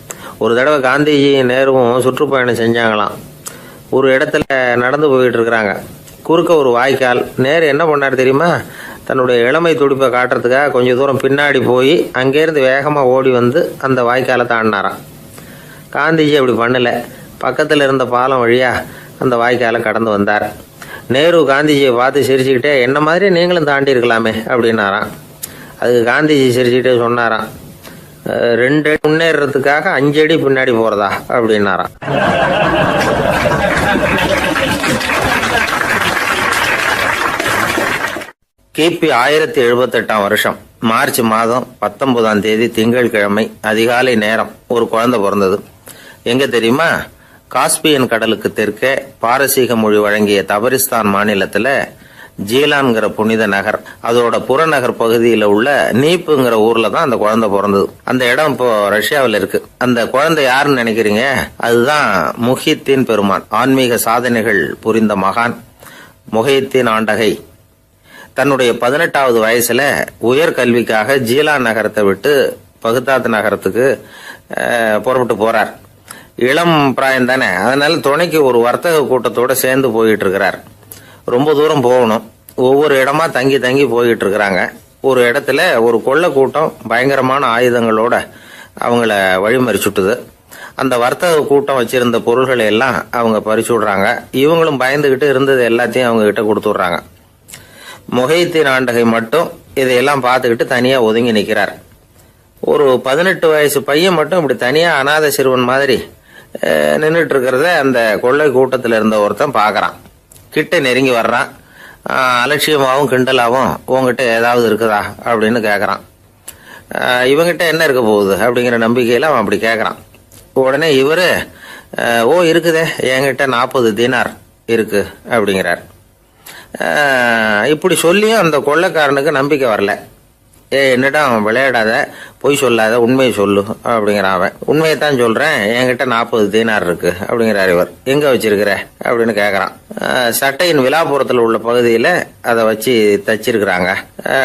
ஒரு தடவை காந்திஜி நேருவும் சுற்றுப்பயணம் செஞ்சாங்களாம். ஒரு இடத்துல நடந்து போயிட்டு இருக்கிறாங்க. குறுக்க ஒரு வாய்க்கால். நேரு என்ன பண்ணார் தெரியுமா? தன்னுடைய இளமை துடிப்பை காட்டுறதுக்காக கொஞ்சம் தூரம் பின்னாடி போய் அங்கேருந்து வேகமாக ஓடி வந்து அந்த வாய்க்காலை தாண்டினாராம். காந்திஜி அப்படி பண்ணலை. பக்கத்தில் இருந்த பாலம் வழியாக அந்த வாய்க்காலை கடந்து வந்தார். நேரு காந்திஜியை பார்த்து சிரிச்சுக்கிட்டே, என்ன மாதிரி நீங்களும் தாண்டி இருக்கலாமே அப்படின்னாராம். அதுக்கு காந்திஜி சிரிச்சுக்கிட்டே சொன்னாராம், 2 அடி முன்னேறதுக்காக 5 அடி பின்னாடி போகிறதா அப்படின்னாராம். கிபி 1078 வருஷம் மார்ச் மாதம் 19ஆம் தேதி திங்கட்கிழமை அதிகாலை நேரம் ஒரு குழந்தை பிறந்தது. எங்க தெரியுமா? காஸ்பியன் கடலுக்கு தெற்கே பாரசீக மொழி வழங்கிய தபரிஸ்தான் மாநிலத்துல ஜீலான்கிற புனித நகர், அதோட புறநகர் பகுதியில் உள்ள நீப்புங்கிற ஊர்ல தான் அந்த குழந்தை பிறந்தது. அந்த இடம் இப்போ ரஷ்யாவில் இருக்கு. அந்த குழந்தை யாருன்னு நினைக்கிறீங்க? அதுதான் முஹித்தீன் பெருமான், ஆன்மீக சாதனைகள் புரிந்த மகான் முஹித்தீன் ஆண்டகை. தன்னுடைய 18வது வயசுல உயர்கல்விக்காக ஜீலான் நகரத்தை விட்டு பகுதாத் நகரத்துக்கு புறப்பட்டு போறார். இளம் பிராயம் தானே, அதனால துணைக்கு ஒரு வர்த்தக கூட்டத்தோட சேர்ந்து போயிட்டு இருக்கிறார். ரொம்ப தூரம் போகணும். ஒவ்வொரு இடமா தங்கி தங்கி போயிட்டு இருக்கிறாங்க. ஒரு இடத்துல ஒரு கொள்ளை கூட்டம் பயங்கரமான ஆயுதங்களோட அவங்கள வழிமறிச்சுட்டுது. அந்த வர்த்தக கூட்டம் வச்சிருந்த பொருள்களை எல்லாம் அவங்க பறிச்சு விடுறாங்க. இவங்களும் பயந்துகிட்டு இருந்தது எல்லாத்தையும் அவங்க கிட்ட கொடுத்துடுறாங்க. முஹித்தீன் ஆண்டகை மட்டும் இதையெல்லாம் பார்த்துக்கிட்டு தனியா ஒதுங்கி நிற்கிறார். ஒரு 18 வயசு பையன் மட்டும் இப்படி தனியா அநாத சிறுவன் மாதிரி நின்றுட்டு இருக்கிறத அந்த கொள்ளை கூட்டத்தில் இருந்த ஒருத்தன் பார்க்கறான். கிட்ட நெருங்கி வர்றான். அலட்சியமாகவும் கிண்டலாகவும் உங்ககிட்ட ஏதாவது இருக்குதா அப்படின்னு கேட்கறான். இவங்கிட்ட என்ன இருக்க போகுது அப்படிங்கிற நம்பிக்கையில அவன் அப்படி கேட்கறான். உடனே இவரு, ஓ இருக்குதே, என்கிட்ட 40 தீனார் இருக்கு அப்படிங்கிறார். இப்படி சொல்லியும் அந்த கொள்ளைக்காரனுக்கு நம்பிக்கை வரல. என்னிடம் விளையாடாத, பொய் சொல்லாத, உண்மையை சொல்லு அப்படிங்கிறான் அவன். உண்மையைத்தான் சொல்றேன், என்கிட்ட 40 தீனார் இருக்கு அப்படிங்கிறார் இவர். எங்க வச்சிருக்கிற அப்படின்னு கேக்குறான். சட்டையின் விழாப்புறத்துல உள்ள பகுதியில அதை வச்சு தச்சிருக்கிறாங்க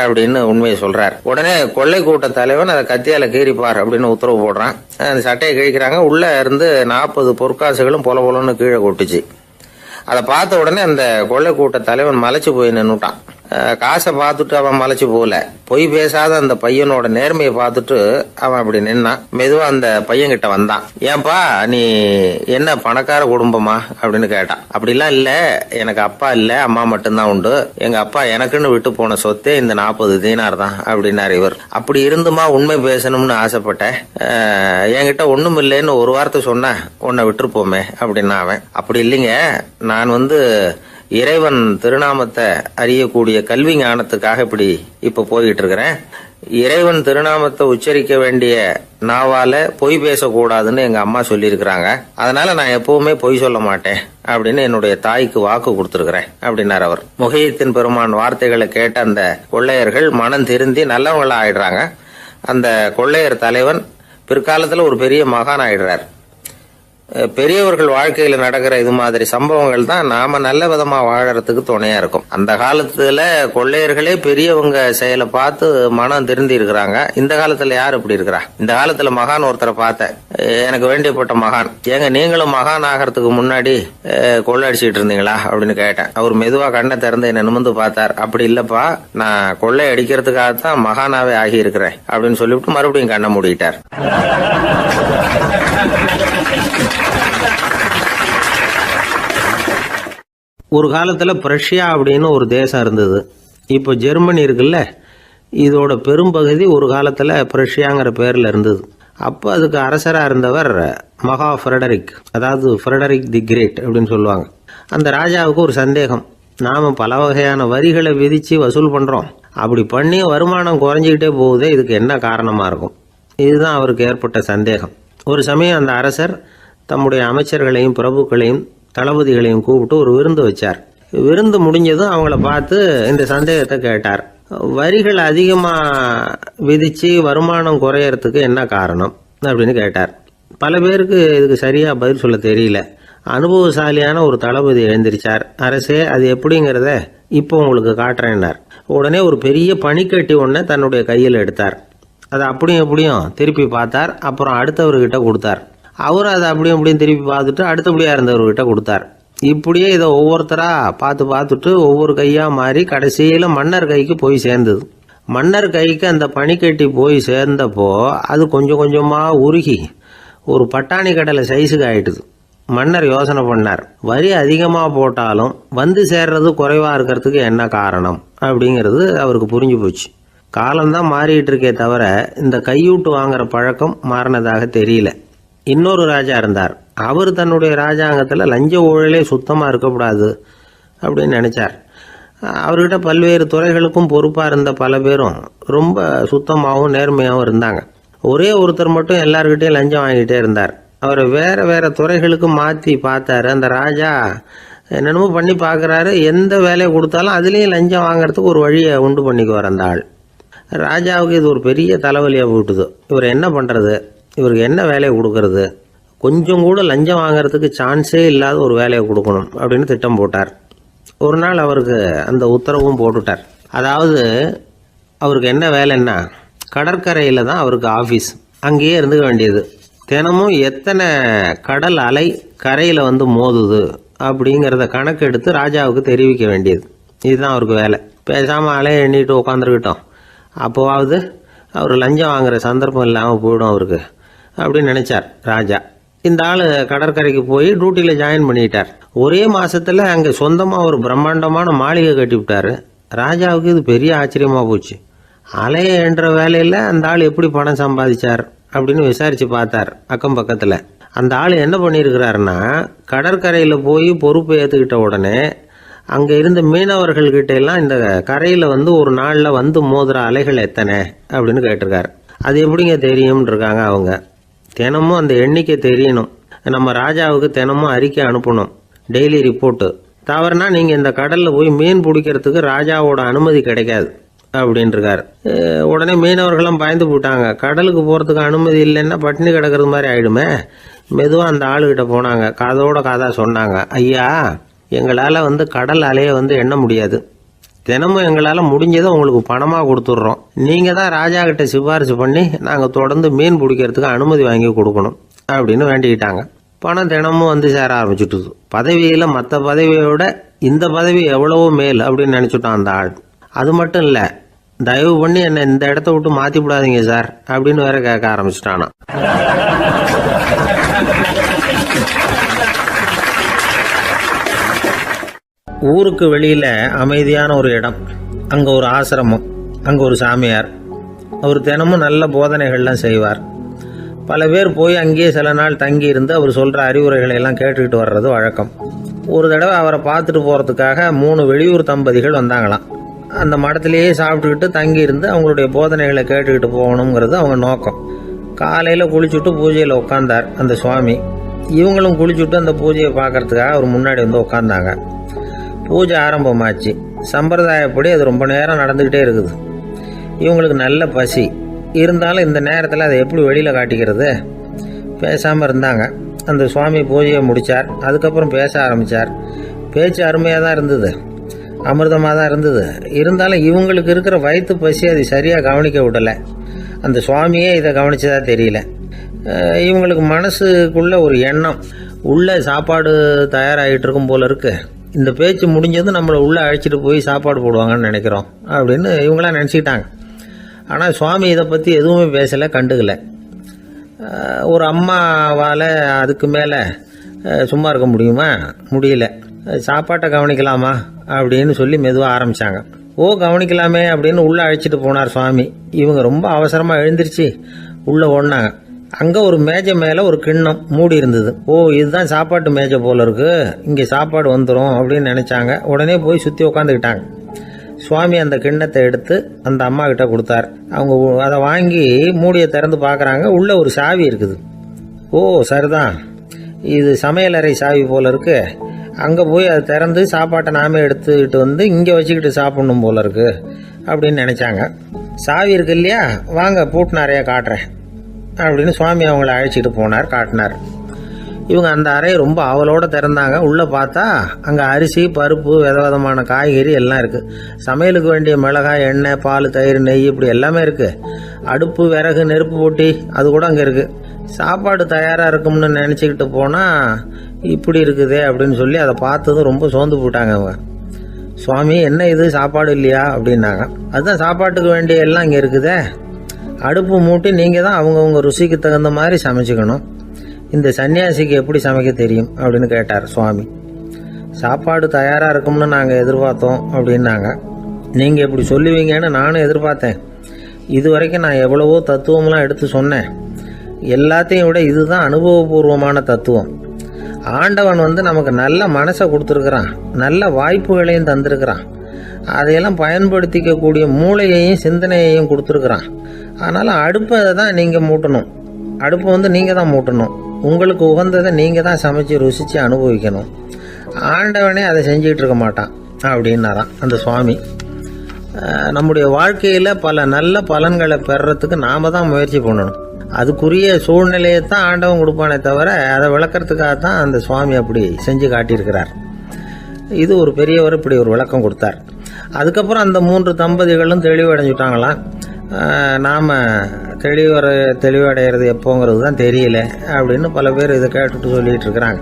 அப்படின்னு உண்மையை சொல்றார். உடனே கொள்ளை கூட்ட தலைவன் அதை கத்தியால கீறிப்பார் அப்படின்னு உத்தரவு போடுறான். அந்த சட்டையை கிழிக்கிறாங்க. உள்ள இருந்து 40 பொற்காசுகளும் பொல பொலன்னு கீழே கொட்டுச்சு. அதை பார்த்த உடனே அந்த கொள்ளை கூட்ட தலைவன் மலைச்சு போய் நின்னுட்டான். காசை பார்த்துட்டு அவன் மலைச்சு போகல. பொய் பேசாத அந்த பையனோட நேர்மையை பார்த்துட்டு அவன் அப்படி நின்னான். மெதுவா அந்த பையன் கிட்ட வந்தான். ஏன்பா, நீ என்ன பணக்கார குடும்பமா அப்படின்னு கேட்டான். அப்படிலாம் இல்ல, எனக்கு அப்பா இல்ல, அம்மா மட்டும்தான் உண்டு. எங்க அப்பா எனக்குன்னு விட்டு போன சொத்தே இந்த 40 தீனார் தான் அப்படின்னாரு இவர். அப்படி இருந்துமா உண்மை பேசணும்னு ஆசைப்பட்டேன். என்கிட்ட ஒண்ணும் இல்லைன்னு ஒரு வார்த்தை சொன்ன உன்னை விட்டுருப்போமே அப்படின்னா அவன். அப்படி இல்லைங்க, நான் இறைவன் திருநாமத்தை அறியக்கூடிய கல்வி ஞானத்துக்காக இப்ப போய்கிட்டு இருக்கிறேன். இறைவன் திருநாமத்தை உச்சரிக்க வேண்டிய நாவால பொய் பேசக்கூடாதுன்னு எங்க அம்மா சொல்லியிருக்கிறாங்க. அதனால நான் எப்பவுமே பொய் சொல்ல மாட்டேன் அப்படின்னு என்னுடைய தாய்க்கு வாக்கு கொடுத்திருக்கிறேன் அப்படின்னார் அவர். முஹையத்தீன் பெருமான் வார்த்தைகளை கேட்ட அந்த கொள்ளையர்கள் மனம் திருந்தி நல்லவங்களா ஆயிடுறாங்க. அந்த கொள்ளையர் தலைவன் பிற்காலத்துல ஒரு பெரிய மகான் ஆயிடுறார். பெரியவர்கள் வாழ்க்கையில நடக்கிற இது மாதிரி சம்பவங்கள் தான் நாம நல்ல விதமா வாழறதுக்கு துணையா இருக்கும். அந்த காலத்துல கொள்ளையர்களே பெரியவங்க செயலை பார்த்து மனம் திருந்தி இருக்கிறாங்க. இந்த காலத்துல யார் இப்படி இருக்கிறா? இந்த காலத்துல மகான் ஒருத்தரை பார்த்தேன், எனக்கு வேண்டியப்பட்ட மகான். ஏங்க நீங்களும் மகான் ஆகிறதுக்கு முன்னாடி கொள்ளை அடிச்சுட்டு இருந்தீங்களா அப்படின்னு கேட்டேன். அவர் மெதுவா கண்ணை திறந்து என்ன நிமிர்ந்து பார்த்தார். அப்படி இல்லப்பா, நான் கொள்ளை அடிக்கிறதுக்காகத்தான் மகானாவே ஆகி இருக்கிறேன் அப்படின்னு சொல்லிவிட்டு மறுபடியும் கண்ணை மூடிட்டார். ஒரு காலத்தில் பிரஷ்யா அப்படின்னு ஒரு தேசம் இருந்தது. இப்போ ஜெர்மனி இருக்குல்ல, இதோட பெரும்பகுதி ஒரு காலத்தில் பிரஷ்யாங்கிற பேரில் இருந்தது. அப்போ அதுக்கு அரசராக இருந்தவர் மகா ஃப்ரெடரிக், அதாவது ஃப்ரெடரிக் தி கிரேட் அப்படின்னு சொல்லுவாங்க. அந்த ராஜாவுக்கு ஒரு சந்தேகம், நாம் பல வகையான வரிகளை விதித்து வசூல் பண்ணுறோம், அப்படி பண்ணி வருமானம் குறைஞ்சிக்கிட்டே போகுதே, இதுக்கு என்ன காரணமாக இருக்கும்? இதுதான் அவருக்கு ஏற்பட்ட சந்தேகம். ஒரு சமயம் அந்த அரசர் தம்முடைய அமைச்சர்களையும் பிரபுக்களையும் தளபதிகளையும் கூப்பிட்டு ஒரு விருந்து வச்சார். விருந்து முடிஞ்சதும் அவங்கள பார்த்து இந்த சந்தேகத்தை கேட்டார். வரிகள் அதிகமாக விதித்து வருமானம் குறையறதுக்கு என்ன காரணம் அப்படின்னு கேட்டார். பல பேருக்கு இதுக்கு சரியாக பதில் சொல்ல தெரியல. அனுபவசாலியான ஒரு தளபதி எழுந்திருச்சார். அரசே, அது எப்படிங்கிறத இப்போ உங்களுக்கு காட்டுறேன்னார். உடனே ஒரு பெரிய பனிக்கட்டி ஒன்றை தன்னுடைய கையில் எடுத்தார். அதை அப்படியும் எப்படியும் திருப்பி பார்த்தார். அப்புறம் அடுத்தவர்கிட்ட கொடுத்தார். அவர் அதை அப்படியும் அப்படியும் திருப்பி பார்த்துட்டு அடுத்தபடியாக இருந்தவர்கிட்ட கொடுத்தார். இப்படியே இதை ஒவ்வொருத்தராக பார்த்துட்டு ஒவ்வொரு கையாக மாறி கடைசியில் மன்னர் கைக்கு போய் சேர்ந்தது. மன்னர் கைக்கு அந்த பனிக்கட்டி போய் சேர்ந்தப்போ அது கொஞ்சம் கொஞ்சமாக உருகி ஒரு பட்டாணி கடலை சைஸுக்கு ஆயிட்டுது. மன்னர் யோசனை பண்ணார், வரி அதிகமாக போட்டாலும் வந்து சேர்றது குறைவாக இருக்கிறதுக்கு என்ன காரணம் அப்படிங்கிறது அவருக்கு புரிஞ்சு போச்சு. காலம்தான் மாறிட்டு இருக்கே தவிர இந்த கையூட்டு வாங்குற பழக்கம் மாறினதாக தெரியல. இன்னொரு ராஜா இருந்தார். அவர் தன்னுடைய ராஜாங்கத்தில் லஞ்ச ஊழலே சுத்தமாக இருக்கக்கூடாது அப்படின்னு நினச்சார். அவர்கிட்ட பல்வேறு துறைகளுக்கும் பொறுப்பாக இருந்த பல பேரும் ரொம்ப சுத்தமாகவும் நேர்மையாகவும் இருந்தாங்க. ஒரே ஒருத்தர் மட்டும் எல்லார்கிட்டையும் லஞ்சம் வாங்கிட்டே இருந்தார். அவரை வேறு வேறு துறைகளுக்கு மாற்றி பார்த்தாரு. அந்த ராஜா என்னென்னமோ பண்ணி பார்க்குறாரு. எந்த வேலையை கொடுத்தாலும் அதுலேயும் லஞ்சம் வாங்கிறதுக்கு ஒரு வழியை உண்டு பண்ணிக்குவார் அந்த ஆள். ராஜாவுக்கு இது ஒரு பெரிய தலைவலியாக போட்டுது. இவர் என்ன பண்ணுறது? இவருக்கு என்ன வேலையை கொடுக்கறது? கொஞ்சம் கூட லஞ்சம் வாங்கிறதுக்கு சான்ஸே இல்லாத ஒரு வேலையை கொடுக்கணும் அப்படின்னு திட்டம் போட்டார். ஒரு நாள் அவருக்கு அந்த உத்தரவும் போட்டுட்டார். அதாவது அவருக்கு என்ன வேலைன்னா, கடற்கரையில் தான் அவருக்கு ஆஃபீஸ். அங்கேயே இருந்துக்க வேண்டியது. தினமும் எத்தனை கடல் அலை கரையில் வந்து மோதுது அப்படிங்கிறத கணக்கெடுத்து ராஜாவுக்கு தெரிவிக்க வேண்டியது. இதுதான் அவருக்கு வேலை. பேசாமல் அலையை எண்ணிட்டு உட்காந்துருக்கிட்டோம், அப்போவாவது அவர் லஞ்சம் வாங்குகிற சந்தர்ப்பம் இல்லாமல் போயிடும் அவருக்கு அப்படின்னு நினச்சார் ராஜா. இந்த ஆள் கடற்கரைக்கு போய் டியூட்டியில் ஜாயின் பண்ணிட்டார். ஒரே மாதத்தில் அங்கே சொந்தமாக ஒரு பிரம்மாண்டமான மாளிகை கட்டிவிட்டார். ராஜாவுக்கு இது பெரிய ஆச்சரியமாக போச்சு. அலையை என்ற வேலையில் அந்த ஆள் எப்படி பணம் சம்பாதிச்சார் அப்படின்னு விசாரித்து பார்த்தார் அக்கம் பக்கத்தில். அந்த ஆள் என்ன பண்ணியிருக்கிறாருன்னா, கடற்கரையில் போய் பொறுப்பை ஏற்றுக்கிட்ட உடனே அங்கே இருந்த மீனவர்கள்கிட்ட எல்லாம் இந்த கரையில் வந்து ஒரு நாளில் வந்து மோதுற அலைகள் எத்தனை அப்படின்னு கேட்டிருக்காரு. அது எப்படிங்க தெரியும்னு இருக்காங்க அவங்க. தினமும் அந்த எண்ணிக்கை தெரியணும். நம்ம ராஜாவுக்கு தினமும் அறிக்கை அனுப்பணும், டெய்லி ரிப்போர்ட்டு. தவறுனா நீங்கள் இந்த கடலில் போய் மீன் பிடிக்கிறதுக்கு ராஜாவோட அனுமதி கிடைக்காது அப்படின்ட்டுருக்காரு. உடனே மீனவர்களும் பயந்து போட்டாங்க. கடலுக்கு போகிறதுக்கு அனுமதி இல்லைன்னா பட்டினி கிடக்கிறது மாதிரி ஆகிடுமே. மெதுவாக அந்த ஆளுகிட்ட போனாங்க. காதோட காதா சொன்னாங்க, ஐயா, எங்களால் வந்து கடல் அலையை வந்து எண்ண முடியாது. தினமும் எங்களால் முடிஞ்சதை உங்களுக்கு பணமாக கொடுத்துட்றோம். நீங்கள் தான் ராஜா கிட்ட சிபாரிசு பண்ணி நாங்கள் தொடர்ந்து மீன் பிடிக்கிறதுக்கு அனுமதி வாங்கி கொடுக்கணும் அப்படின்னு வேண்டிக்கிட்டாங்க. பணம் தினமும் வந்து சேர ஆரம்பிச்சுட்டுது. பதவியில் மற்ற பதவியோட இந்த பதவி எவ்வளவோ மேல் அப்படின்னு நினச்சிட்டான் அந்த ஆள். அது மட்டும் இல்லை, தயவு பண்ணி என்னை இந்த இடத்த விட்டு மாற்றி விடாதீங்க சார் அப்படின்னு வேற கேட்க ஆரம்பிச்சிட்டானா. ஊருக்கு வெளியில் அமைதியான ஒரு இடம், அங்கே ஒரு ஆசிரமம், அங்கே ஒரு சாமியார். அவர் தினமும் நல்ல போதனைகள்லாம் செய்வார். பல பேர் போய் அங்கேயே சில நாள் தங்கி இருந்து அவர் சொல்கிற அறிவுரைகளை எல்லாம் கேட்டுக்கிட்டு வர்றது வழக்கம். ஒரு தடவை அவரை பார்த்துட்டு போகிறதுக்காக 3 வெளியூர் தம்பதிகள் வந்தாங்களாம். அந்த மடத்திலேயே சாப்பிட்டுக்கிட்டு தங்கியிருந்து அவங்களுடைய போதனைகளை கேட்டுக்கிட்டு போகணுங்கிறது அவங்க நோக்கம். காலையில் குளிச்சுட்டு பூஜையில் உட்காந்தார் அந்த சுவாமி. இவங்களும் குளிச்சுட்டு அந்த பூஜையை பார்க்கறதுக்காக அவர் முன்னாடி வந்து உட்காந்தாங்க. பூஜை ஆரம்பமாச்சு. சம்பிரதாயப்படி அது ரொம்ப நேரம் நடந்துக்கிட்டே இருக்குது. இவங்களுக்கு நல்ல பசி இருந்தாலும் இந்த நேரத்தில் அதை எப்படி வெளியில் காட்டிக்கிறது? பேசாமல் இருந்தாங்க. அந்த சுவாமி பூஜையை முடித்தார். அதுக்கப்புறம் பேச ஆரம்பித்தார். பேச்சு அருமையாக தான் இருந்தது, அமிர்தமாக தான் இருந்தது. இருந்தாலும் இவங்களுக்கு இருக்கிற வயிற்று பசி அது சரியாக கவனிக்க விடலை. அந்த சுவாமியே இதை கவனிச்சதா தெரியல. இவங்களுக்கு மனசுக்குள்ள ஒரு எண்ணம், உள்ள சாப்பாடு தயாராகிட்டு இருக்கும் போல இருக்கு. இந்த பேச்சு முடிஞ்சது நம்மளை உள்ளே அழைச்சிட்டு போய் சாப்பாடு போடுவாங்கன்னு நினைக்கிறோம் அப்படின்னு இவங்களாம் நினச்சிக்கிட்டாங்க. ஆனால் சுவாமி இதை பற்றி எதுவுமே பேசலை, கண்டுக்கலை. ஒரு அம்மாவால் அதுக்கு மேலே சும்மா இருக்க முடியுமா? முடியல. சாப்பாட்டை கவனிக்கலாமா அப்படின்னு சொல்லி மெதுவாக ஆரம்பித்தாங்க. ஓ கவனிக்கலாமே அப்படின்னு உள்ளே அழைச்சிட்டு போனார் சுவாமி. இவங்க ரொம்ப அவசரமாக எழுந்திருச்சு உள்ளே ஓடினாங்க. அங்கே ஒரு மேஜை மேலே ஒரு கிண்ணம் மூடி இருந்தது. ஓ இதுதான் சாப்பாட்டு மேஜை போல இருக்கு, இங்கே சாப்பாடு வந்துடும் அப்படின்னு நினச்சாங்க. உடனே போய் சுற்றி உட்காந்துக்கிட்டாங்க. சுவாமி அந்த கிண்ணத்தை எடுத்து அந்த அம்மா கிட்ட கொடுத்தார். அவங்க அதை வாங்கி மூடியை திறந்து பார்க்குறாங்க. உள்ளே ஒரு சாவி இருக்குது. ஓ சரிதான், இது சமையலறை சாவி போல இருக்கு. அங்கே போய் அதை திறந்து சாப்பாட்டை நாமே எடுத்துக்கிட்டு வந்து இங்கே வச்சுக்கிட்டு சாப்பிடணும் போல இருக்கு அப்படின்னு நினச்சாங்க. சாவி இருக்கு இல்லையா, வாங்க பூட்டு நிறையா காட்டுறேன் அப்படின்னு சுவாமி அவங்கள அழைச்சிட்டு போனார், காட்டினார். இவங்க அந்த அறையை ரொம்ப ஆவலோடு திறந்தாங்க. உள்ளே பார்த்தா அங்கே அரிசி, பருப்பு, விதவிதமான காய்கறி எல்லாம் இருக்குது. சமையலுக்கு வேண்டிய மிளகாய், எண்ணெய், பால், தயிர், நெய் இப்படி எல்லாமே இருக்குது. அடுப்பு, விறகு, நெருப்பு போட்டி அது கூட அங்கே இருக்குது. சாப்பாடு தயாராக இருக்கும்னு நினச்சிக்கிட்டு போனால் இப்படி இருக்குதே அப்படின்னு சொல்லி அதை பார்த்ததும் ரொம்ப சோர்ந்து போட்டாங்க அவங்க. சுவாமி என்ன இது சாப்பாடு இல்லையா அப்படின்னாங்க. அதுதான் சாப்பாட்டுக்கு வேண்டிய எல்லாம் இங்கே இருக்குதே. அடுப்பு மூட்டி நீங்கள் தான் அவங்கவுங்க ருசிக்கு தகுந்த மாதிரி சமைச்சிக்கணும். இந்த சன்னியாசிக்கு எப்படி சமைக்க தெரியும் அப்படின்னு கேட்டார் சுவாமி. சாப்பாடு தயாராக இருக்கும்னு நாங்கள் எதிர்பார்த்தோம் அப்படின்னாங்க. நீங்கள் இப்படி சொல்லுவீங்கன்னு நானும் எதிர்பார்த்தேன். இது வரைக்கும் நான் எவ்வளவோ தத்துவம்லாம் எடுத்து சொன்னேன். எல்லாத்தையும் விட இதுதான் அனுபவபூர்வமான தத்துவம். ஆண்டவன் நமக்கு நல்ல மனசை கொடுத்துருக்குறான், நல்ல வாய்ப்புகளையும் தந்திருக்கிறான். அதையெல்லாம் பயன்படுத்திக்கக்கூடிய மூளையையும் சிந்தனையையும் கொடுத்துருக்குறான். அதனால் அடுப்பை தான் நீங்கள் மூட்டணும். அடுப்பை நீங்கள் தான் மூட்டணும். உங்களுக்கு உகந்ததை நீங்கள் தான் சமைச்சு ருசித்து அனுபவிக்கணும். ஆண்டவனே அதை செஞ்சுக்கிட்டு இருக்க மாட்டான் அப்படின்னாராம் அந்த சுவாமி. நம்முடைய வாழ்க்கையில் பல நல்ல பலன்களை பெறறதுக்கு நாம் தான் முயற்சி பண்ணணும். அதுக்குரிய சூழ்நிலையை தான் ஆண்டவன் கொடுப்பானே தவிர அதை விளக்கறதுக்காக தான் அந்த சுவாமி அப்படி செஞ்சு காட்டியிருக்கிறார். இது ஒரு பெரியவர் இப்படி ஒரு விளக்கம் கொடுத்தார். அதுக்கப்புறம் அந்த 3 தம்பதிகளும் தெளிவடைஞ்சுட்டாங்களாம். நாம் தெளிவடைகிறது எப்போங்கிறது தான் தெரியல அப்படின்னு பல பேர் இதை கேட்டுட்டு சொல்லிகிட்டு இருக்கிறாங்க.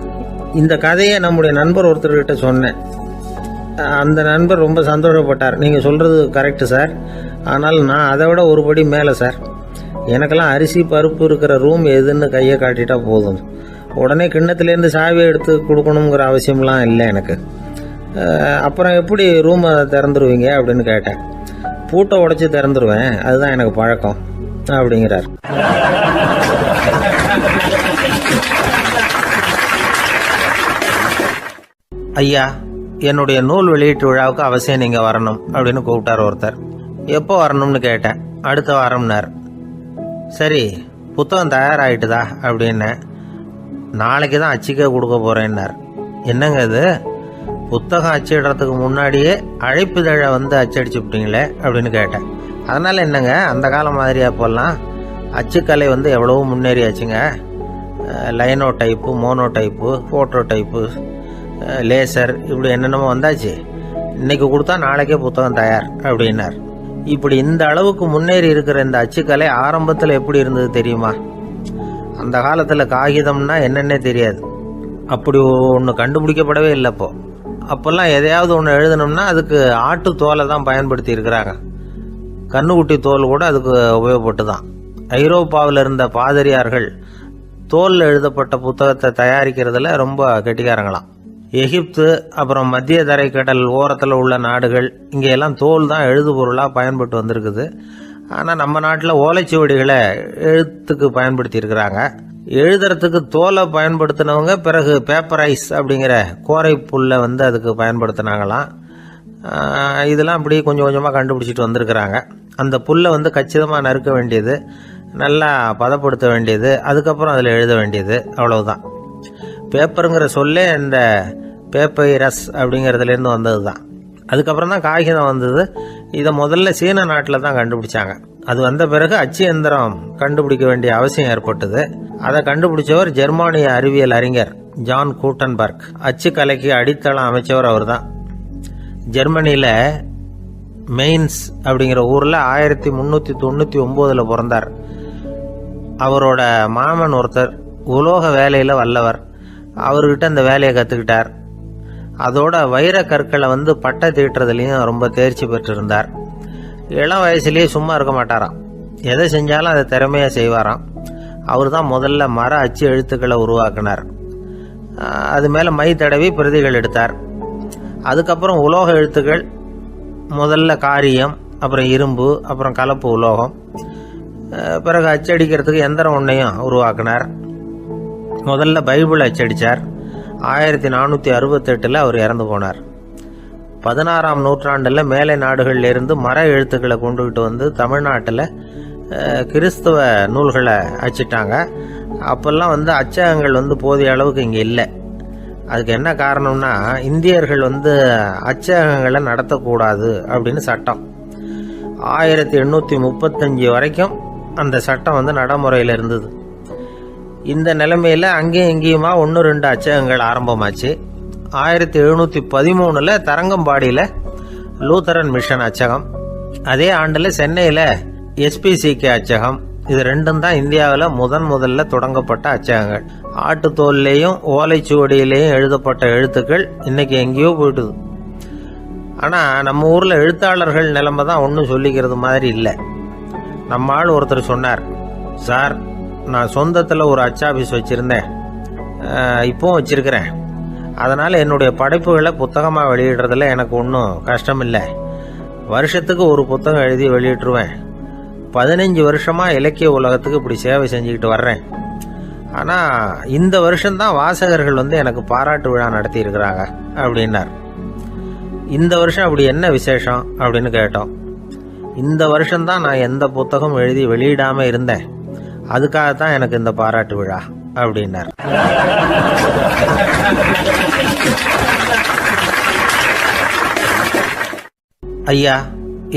இந்த கதையை நம்முடைய நண்பர் ஒருத்தர்கிட்ட சொன்னேன். அந்த நண்பர் ரொம்ப சந்தோஷப்பட்டார். நீங்கள் சொல்கிறது கரெக்டு சார், ஆனால் நான் அதை விட ஒரு படி மேலே சார். எனக்கெல்லாம் அரிசி, பருப்பு இருக்கிற ரூம் எதுன்னு கையை காட்டிட்டா போதும். உடனே கிண்ணத்துலேருந்து சாவியை எடுத்து கொடுக்கணுங்கிற அவசியம்லாம் இல்லை எனக்கு. அப்புறம் எப்படி ரூமை திறந்துருவீங்க அப்படின்னு கேட்டேன். பூட்டை உடைச்சி திறந்துருவேன், அதுதான் எனக்கு பழக்கம் அப்படிங்கிறார். ஐயா, என்னுடைய நூல் வெளியீட்டு விழாவுக்கு அவசியம் நீங்கள் வரணும் அப்படின்னு கூப்பிட்டார் ஒருத்தர். எப்போ வரணும்னு கேட்டேன். அடுத்த வாரம்னார். சரி, புத்தகம் தயாராகிட்டுதா அப்படின்னு. நாளைக்கு தான் அச்சிக்க கொடுக்க போகிறேன்னார். என்னங்க இது, புத்தகம் அச்சிடுறதுக்கு முன்னாடியே அழைப்புதழை அச்சடிச்சு விட்டீங்களே அப்படின்னு கேட்டேன். அதனால் என்னங்க, அந்த காலம் மாதிரியா போடலாம். அச்சுக்கலை எவ்வளவோ முன்னேறியாச்சுங்க. Linotype, monotype, photo type, laser இப்படி என்னென்னமோ வந்தாச்சு. இன்னைக்கு கொடுத்தா நாளைக்கே புத்தகம் தயார் அப்படின்னார். இப்படி இந்த அளவுக்கு முன்னேறி இருக்கிற இந்த அச்சுக்கலை ஆரம்பத்தில் எப்படி இருந்தது தெரியுமா? அந்த காலத்தில் காகிதம்னா என்னன்னே தெரியாது. அப்படி ஒன்று கண்டுபிடிக்கப்படவே இல்லை. அப்போல்லாம் எதையாவது ஒன்று எழுதணும்னா அதுக்கு ஆட்டு தோலை தான் பயன்படுத்தி இருக்கிறாங்க. கண்ணுக்குட்டி தோல் கூட அதுக்கு உபயோகப்பட்டு தான். ஐரோப்பாவில் இருந்த பாதிரியார்கள் தோலில் எழுதப்பட்ட புத்தகத்தை தயாரிக்கிறதுல ரொம்ப கெட்டிக்காரங்களாம். எகிப்து, அப்புறம் மத்திய தரைக்கடல் ஓரத்தில் உள்ள நாடுகள், இங்கெல்லாம் தோல் தான் எழுது பொருளாக பயன்பட்டு வந்திருக்குது. ஆனால் நம்ம நாட்டில் ஓலைச்சுவடிகளை எழுத்துக்கு பயன்படுத்தி இருக்கிறாங்க. எழுதுறதுக்கு தோலை பயன்படுத்தினவங்க பிறகு பேப்பரைஸ் அப்படிங்கிற கோரை புல்லை அதுக்கு பயன்படுத்தினாங்களாம். இதெல்லாம் அப்படி கொஞ்சம் கொஞ்சமாக கண்டுபிடிச்சிட்டு வந்திருக்கிறாங்க. அந்த புல்லை வந்து கச்சிதமாக நறுக்க வேண்டியது, நல்லா பதப்படுத்த வேண்டியது, அதுக்கப்புறம் அதில் எழுத வேண்டியது, அவ்வளவுதான். பேப்பருங்கிற சொல்லே இந்த பேப்பைரஸ் அப்படிங்கிறதுலேருந்து வந்தது தான். அதுக்கப்புறம் தான் காகிதம் வந்தது. இதை முதல்ல சீன நாட்டில் தான் கண்டுபிடிச்சாங்க. அது வந்த பிறகு அச்சு எந்திரம் கண்டுபிடிக்க வேண்டிய அவசியம் ஏற்பட்டது. அதை கண்டுபிடிச்சவர் ஜெர்மானிய அறிவியல் அறிஞர் ஜான் கூட்டன்பர்க். அச்சு கலைக்கு அடித்தளம் அமைச்சவர் அவர் தான். ஜெர்மனியில் மெயின்ஸ் அப்படிங்கிற ஊரில் 1399 பிறந்தார். அவரோட மாமன் ஒருத்தர் உலோக வேலையில் வல்லவர். அவர்கிட்ட அந்த வேலையை கற்றுக்கிட்டார். அதோட வைர கற்களை வந்து பட்டை தீட்டுறதுலையும் ரொம்ப தேர்ச்சி பெற்றிருந்தார். இளம் வயசுலேயே சும்மா இருக்க மாட்டாராம். எதை செஞ்சாலும் அதை திறமையாக செய்வாராம். அவர் தான் முதல்ல மர அச்சு எழுத்துக்களை உருவாக்கினார். அது மேலே மை தடவி பிரதிகள் எடுத்தார். அதுக்கப்புறம் உலோக எழுத்துக்கள், முதல்ல காரியம், அப்புறம் இரும்பு, அப்புறம் கலப்பு உலோகம். பிறகு அச்சடிக்கிறதுக்கு எந்திரம் ஒன்றையும் உருவாக்கினார். முதல்ல பைபிள் அச்சடித்தார். 1468 அவர் இறந்து போனார். 16ஆம் நூற்றாண்டில் மேலை நாடுகளிலிருந்து மர எழுத்துக்களை கொண்டுகிட்டு வந்து தமிழ்நாட்டில் கிறிஸ்தவ நூல்களை அச்சிட்டாங்க. அப்போல்லாம் வந்து அச்சகங்கள் வந்து போதிய அளவுக்கு இங்கே இல்லை. அதுக்கு என்ன காரணம்னா, இந்தியர்கள் வந்து அச்சகங்களை நடத்தக்கூடாது அப்படின்னு சட்டம். 1835 வரைக்கும் அந்த சட்டம் வந்து நடைமுறையில் இருந்தது. இந்த நிலைமையில் அங்கேயும் இங்கேயுமா 1-2 அச்சகங்கள் ஆரம்பமாச்சு. 1713 தரங்கம்பாடியில் லூத்தரன் மிஷன் அச்சகம், அதே ஆண்டில் சென்னையில் SPCK அச்சகம். இது ரெண்டும் தான் இந்தியாவில் முதல்ல தொடங்கப்பட்ட அச்சகங்கள். ஆட்டுத்தோல்லையும் ஓலைச்சுவடியிலையும் எழுதப்பட்ட எழுத்துக்கள் இன்னைக்கு எங்கேயோ போயிட்டுது. ஆனால் நம்ம ஊரில் எழுத்தாளர்கள் நிலைமை தான் ஒன்றும் சொல்லிக்கிறது மாதிரி இல்லை. நம்ம ஆள் ஒருத்தர் சொன்னார், சார் நான் சொந்தத்தில் ஒரு அச்சாபீஸ் வச்சுருந்தேன், இப்போவும் வச்சுருக்கிறேன். அதனால் என்னுடைய படைப்புகளை புத்தகமாக வெளியிடுறதுல எனக்கு ஒன்றும் கஷ்டம் இல்லை. வருஷத்துக்கு ஒரு புத்தகம் எழுதி வெளியிட்டுருவேன். 15 வருஷமாக இலக்கிய உலகத்துக்கு இப்படி சேவை செஞ்சுக்கிட்டு வர்றேன். ஆனால் இந்த வருஷம்தான் வாசகர்கள் வந்து எனக்கு பாராட்டு விழா நடத்தி இருக்கிறாங்க அப்படின்னார். இந்த வருஷம் அப்படி என்ன விசேஷம் அப்படின்னு கேட்டோம். இந்த வருஷம்தான் நான் எந்த புத்தகம் எழுதி வெளியிடாமல் இருந்தேன், அதுக்காகத்தான் எனக்கு இந்த பாராட்டு விழா அப்படின்னார். ஐயா,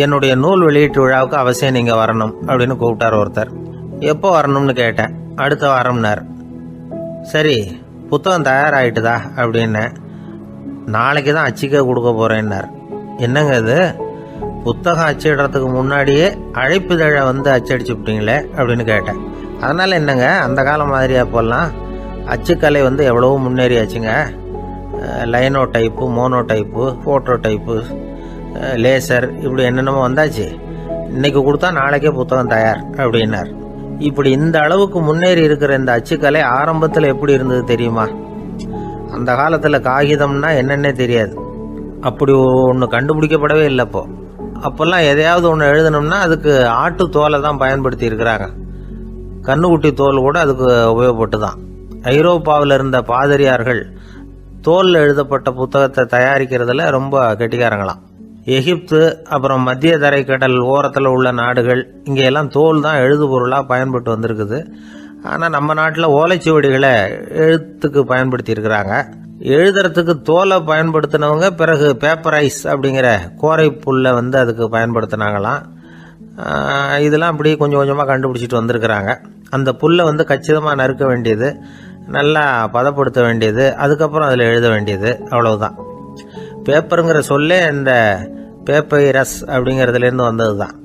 என்னுடைய நூல் வெளியீட்டு விழாவுக்கு அவசியம் நீங்கள் வரணும் அப்படின்னு கூப்பிட்டார் ஒருத்தர். எப்போ வரணும்னு கேட்டேன். அடுத்த வாரம்னார். சரி, புத்தகம் தயாராகிட்டுதா அப்படின்னேன். நாளைக்கு தான் அச்சிக்க கொடுக்க போகிறேன்னார். என்னங்க இது, புத்தகம் அச்சிடுறதுக்கு முன்னாடியே அழைப்புதழை வந்து அச்சடிச்சுப்பிட்டீங்களே அப்படின்னு கேட்டேன். அதனால் என்னங்க, அந்த காலம் மாதிரி அப்போல்லாம் அச்சுக்கலை வந்து எவ்வளவோ முன்னேறியாச்சுங்க. Linotype, monotype, photo type, laser, இப்படி என்னென்னமோ வந்தாச்சு. இன்னைக்கு கொடுத்தா நாளைக்கே புத்தகம் தயார் அப்படின்னார். இப்படி இந்த அளவுக்கு முன்னேறி இருக்கிற இந்த அச்சுக்கலை ஆரம்பத்தில் எப்படி இருந்தது தெரியுமா? அந்த காலத்தில் காகிதம்னா என்னன்னே தெரியாது. அப்படி ஒன்று கண்டுபிடிக்கப்படவே இல்லை. அப்போல்லாம் எதையாவது ஒன்று எழுதணும்னா அதுக்கு ஆட்டு தோலை தான் பயன்படுத்தி இருக்கிறாங்க. கண்ணுக்குட்டி தோல் கூட அதுக்கு உபயோகப்பட்டு தான். ஐரோப்பாவில் இருந்த பாதிரியார்கள் தோலில் எழுதப்பட்ட புத்தகத்தை தயாரிக்கிறதுல ரொம்ப கெட்டிக்காரங்களாம். எகிப்து, அப்புறம் மத்திய தரைக்கடல் ஓரத்தில் உள்ள நாடுகள், இங்கெல்லாம் தோல் தான் எழுதுபொருளாக பயன்பட்டு வந்திருக்குது. ஆனால் நம்ம நாட்டில் ஓலைச்சுவடிகளை எழுத்துக்கு பயன்படுத்தி இருக்கிறாங்க. எழுதுறதுக்கு தோலை பயன்படுத்தினவங்க பிறகு பேப்பரைஸ் அப்படிங்கிற கோரை புல்லை வந்து அதுக்கு பயன்படுத்தினாங்களாம். இதெல்லாம் அப்படி கொஞ்சம் கொஞ்சமாக கண்டுபிடிச்சிட்டு வந்திருக்கிறாங்க. அந்த புல்லை வந்து கச்சிதமாக நறுக்க வேண்டியது, நல்லா பதப்படுத்த வேண்டியது, அதுக்கப்புறம் அதில் எழுத வேண்டியது, அவ்வளவுதான். பேப்பருங்கிற சொல்லே இந்த பேப்பைரஸ் அப்படிங்கிறதுலேருந்து வந்தது தான்.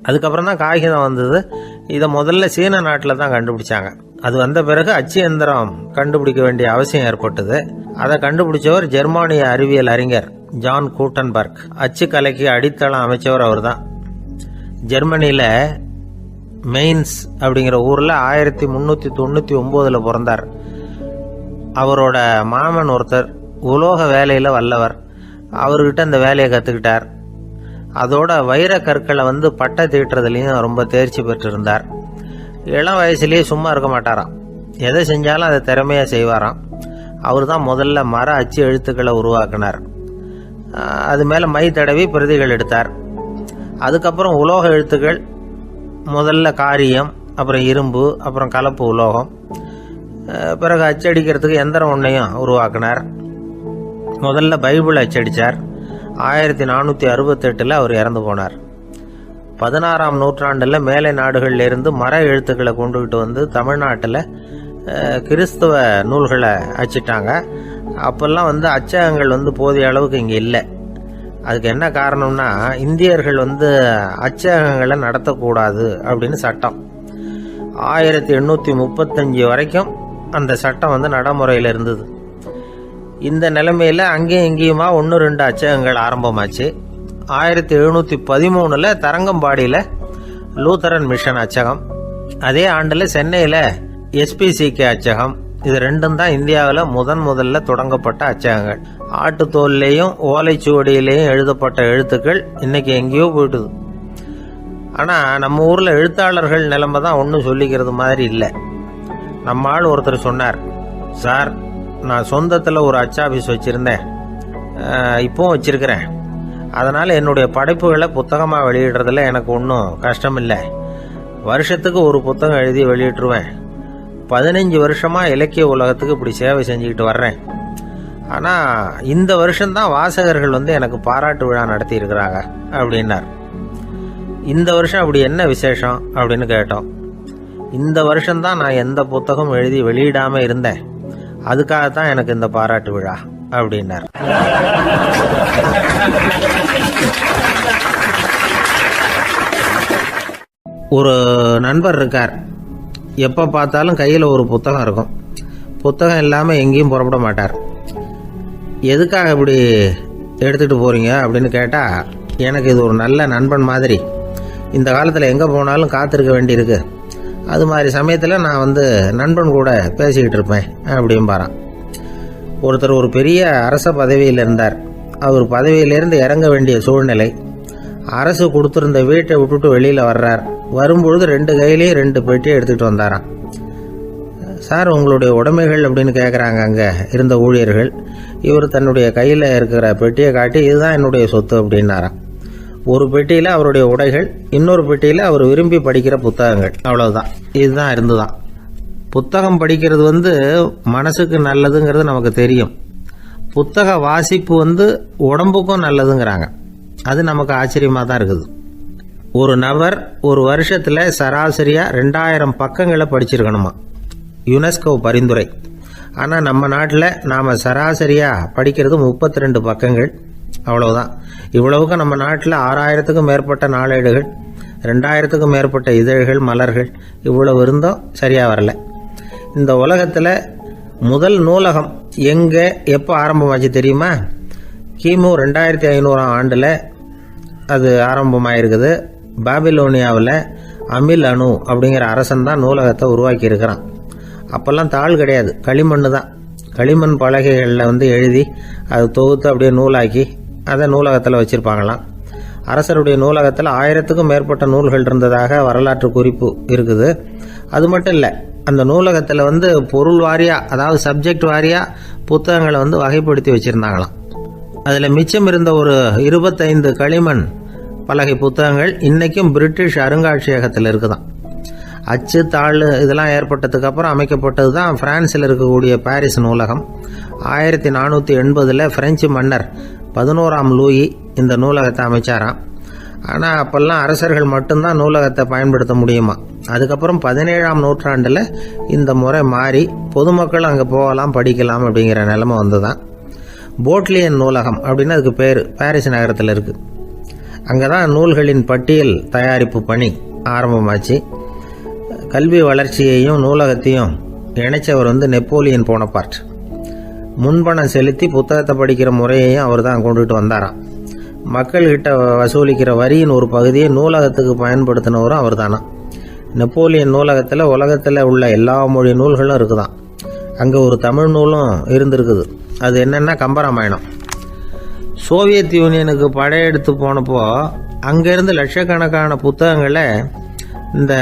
அதுக்கப்புறம் தான் காகிதம் வந்தது. இதை முதல்ல சீன நாட்டில் தான் கண்டுபிடிச்சாங்க. அது வந்த பிறகு அச்சு எந்திரம் கண்டுபிடிக்க வேண்டிய அவசியம் ஏற்பட்டது. அதை கண்டுபிடிச்சவர் ஜெர்மானிய அறிவியல் அறிஞர் ஜான் கூட்டன்பர்க். அச்சு கலைக்கு அடித்தளம் அமைச்சவர் அவர் தான். ஜெர்மனியில் மெயின்ஸ் அப்படிங்கிற ஊரில் 1399 பிறந்தார். அவரோட மாமன் ஒருத்தர் உலோக வேலையில் வல்லவர். அவர்கிட்ட அந்த வேலையை கற்றுக்கிட்டார். அதோட வைர கற்களை வந்து பட்டை தீட்டுறதுலையும் ரொம்ப தேர்ச்சி பெற்றிருந்தார். இளம் வயசுலேயே சும்மா இருக்க மாட்டாராம். எதை செஞ்சாலும் அதை திறமையாக செய்வாராம். அவர் தான் முதல்ல மர அச்சு எழுத்துக்களை உருவாக்கினார். அது மேலே மை தடவி பிரதிகள் எடுத்தார். அதுக்கப்புறம் உலோக எழுத்துக்கள், முதல்ல காரியம், அப்புறம் இரும்பு, அப்புறம் கலப்பு உலோகம், பிறகு அச்சடிக்கிறதுக்கு எந்திரம் ஒன்றையும் உருவாக்கினார். முதல்ல பைபிள் அச்சடித்தார். 1468 அவர் இறந்து போனார். 16ஆம் நூற்றாண்டில் மேலை நாடுகளிலிருந்து மர எழுத்துக்களை கொண்டுகிட்டு வந்து தமிழ்நாட்டில் கிறிஸ்தவ நூல்களை அச்சிட்டாங்க. அப்போல்லாம் அச்சகங்கள் போதிய அளவுக்கு இங்கே இல்லை. அதுக்கு என்ன காரணம்னா, இந்தியர்கள் அச்சகங்களை நடத்தக்கூடாது அப்படின்னு சட்டம். 1835 வரைக்கும் அந்த சட்டம் நடைமுறையில் இருந்தது. இந்த நிலைமையில் அங்கேயும் இங்கேயுமா 1-2 அச்சகங்கள் ஆரம்பமாச்சு. 1713 தரங்கம்பாடியில் லூத்தரன் மிஷன் அச்சகம், அதே ஆண்டில் சென்னையில் SPCK அச்சகம். இது ரெண்டும் தான் இந்தியாவில் முதல்ல தொடங்கப்பட்ட அச்சகங்கள். ஆட்டுத்தோல்லையும் ஓலைச்சுவடியிலையும் எழுதப்பட்ட எழுத்துக்கள் இன்னைக்கு எங்கேயோ போயிட்டுது. ஆனால் நம்ம ஊரில் எழுத்தாளர்கள் நிலைமை தான் ஒன்றும் சொல்லிக்கிறது மாதிரி இல்லை. நம்ம ஆள் ஒருத்தர் சொன்னார், சார் நான் சொந்தத்தில் ஒரு அச்சாபீஸ் வச்சுருந்தேன், இப்போவும் வச்சுருக்கிறேன். அதனால் என்னுடைய படைப்புகளை புத்தகமாக வெளியிடுறதுல எனக்கு ஒன்றும் கஷ்டம் இல்லை. வருஷத்துக்கு ஒரு புத்தகம் எழுதி வெளியிட்டுருவேன். 15 வருஷமாக இலக்கிய உலகத்துக்கு இப்படி சேவை செஞ்சுக்கிட்டு வர்றேன். ஆனால் இந்த வருஷம்தான் வாசகர்கள் எனக்கு பாராட்டு விழா நடத்தி இருக்கிறாங்க அப்படின்னார். இந்த வருஷம் அப்படி என்ன விசேஷம் அப்படின்னு கேட்டோம். இந்த வருஷம்தான் நான் எந்த புத்தகம் எழுதி வெளியிடாமல் இருந்தேன், அதுக்காகத்தான் எனக்கு இந்த பாராட்டு விழா அப்படின்னார். ஒரு நண்பர் இருக்கார். எப்போ பார்த்தாலும் கையில் ஒரு புத்தகம் இருக்கும். புத்தகம் இல்லாமல் எங்கேயும் புறப்பட மாட்டார். எதுக்காக இப்படி எடுத்துகிட்டு போகிறீங்க அப்படின்னு கேட்டால், எனக்கு இது ஒரு நல்ல நண்பன் மாதிரி. இந்த காலத்தில் எங்கே போனாலும் காத்திருக்க வேண்டியிருக்கு. அது மாதிரி சமயத்தில் நான் நண்பன் கூட பேசிக்கிட்டு இருப்பேன் அப்படிம்பாரான். ஒருத்தர் ஒரு பெரிய அரச பதவியில் இருந்தார். அவர் பதவியிலேருந்து இறங்க வேண்டிய சூழ்நிலை. அரசு கொடுத்துருந்த வீட்டை விட்டுட்டு வெளியில் வர்றார். வரும்பொழுது 2 கையிலையும் 2 பெட்டியை எடுத்துகிட்டு வந்தாராம். சார் உங்களுடைய உடைமைகள் அப்படின்னு கேட்குறாங்க அங்கே இருந்த ஊழியர்கள். இவர் தன்னுடைய கையில் இருக்கிற பெட்டியை காட்டி, இதுதான் என்னுடைய சொத்து அப்படின்னாராம். ஒரு பெட்டியில் அவருடைய உடைகள், இன்னொரு பெட்டியில் அவர் விரும்பி படிக்கிற புத்தகங்கள். அவ்வளவுதான். இதுதான் இருந்துதான். புத்தகம் படிக்கிறது மனசுக்கு நல்லதுங்கிறது நமக்கு தெரியும். புத்தக வாசிப்பு உடம்புக்கும் நல்லதுங்கிறாங்க. அது நமக்கு ஆச்சரியமாக தான் இருக்குது. ஒரு நபர் ஒரு வருஷத்தில் சராசரியாக 2000 பக்கங்களை படிச்சிருக்கணுமா, யுனெஸ்கோ பரிந்துரை. ஆனால் நம்ம நாட்டில் நாம் சராசரியாக படிக்கிறது 32 பக்கங்கள். அவ்வளவுதான். இவ்வளவுக்கு நம்ம நாட்டில் 6000த்துக்கும் மேற்பட்ட நாளேடுகள், 2000த்துக்கும் மேற்பட்ட இதழ்கள், மலர்கள், இவ்வளவு இருந்தும் சரியாக வரல. இந்த உலகத்தில் முதல் நூலகம் எங்கே எப்போ ஆரம்பமாச்சு தெரியுமா? கிமு 2500ஆம் ஆண்டில் அது ஆரம்பமாயிருக்குது. பாபிலோனியாவில் அமில் அனு அப்படிங்கிற அரசன் தான் நூலகத்தை உருவாக்கி இருக்கிறான். அப்போல்லாம் தாள் கிடையாது, களிமண் தான். களிமண் பலகைகளில் எழுதி அது தொகுத்து அப்படியே நூலாக்கி அதை நூலகத்தில் வச்சுருப்பாங்களாம். அரசருடைய நூலகத்தில் 1000த்துக்கும் மேற்பட்ட நூல்கள் இருந்ததாக வரலாற்று குறிப்பு இருக்குது. அது மட்டும் இல்லை, அந்த நூலகத்தில் பொருள் வாரியாக, அதாவது சப்ஜெக்ட் வாரியாக புத்தகங்களை வகைப்படுத்தி வச்சுருந்தாங்களாம். அதில் மிச்சம் இருந்த ஒரு 25 களிமண் பலகை புத்தகங்கள் இன்றைக்கும் பிரிட்டிஷ் அருங்காட்சியகத்தில் இருக்குதான். அச்சு தாள் இதெல்லாம் ஏற்பட்டதுக்கு அப்புறம் அமைக்கப்பட்டது தான் பிரான்சில் இருக்கக்கூடிய பாரிஸ் நூலகம். 1480 பிரெஞ்சு மன்னர் 11ஆம் லூயி இந்த நூலகத்தை அமைச்சாராம். ஆனால் அப்போல்லாம் அரசர்கள் மட்டும்தான் நூலகத்தை பயன்படுத்த முடியுமா. அதுக்கப்புறம் 17ஆம் நூற்றாண்டில் இந்த முறை மாறி பொதுமக்கள் அங்கே போகலாம், படிக்கலாம் அப்படிங்கிற நிலைமை வந்துதான். போட்லியன் நூலகம் அப்படின்னு அதுக்கு பேர், பாரிஸ் நகரத்தில் இருக்குது. அங்கே தான் நூல்களின் பட்டியல் தயாரிப்பு பணி ஆரம்பமாச்சு. கல்வி வளர்ச்சியையும் நூலகத்தையும் இணைச்சவர் நெப்போலியன் போனபார்ட். முன்பணம் செலுத்தி புத்தகத்தை படிக்கிற முறையையும் அவர் தான் கொண்டுட்டு வந்தாராம். மக்கள்கிட்ட வசூலிக்கிற வரியின் ஒரு பகுதியை நூலகத்துக்கு பயன்படுத்தினவரும் அவர் தானா. நெப்போலியன் நூலகத்தில் உலகத்தில் உள்ள எல்லா மொழி நூல்களும் இருக்குதான். அங்கே ஒரு தமிழ் நூலும் இருந்திருக்குது. அது என்னென்னா கம்பராமாயணம். சோவியத் யூனியனுக்கு படையெடுத்து போனப்போ அங்கேருந்து லட்சக்கணக்கான புத்தகங்களை இந்த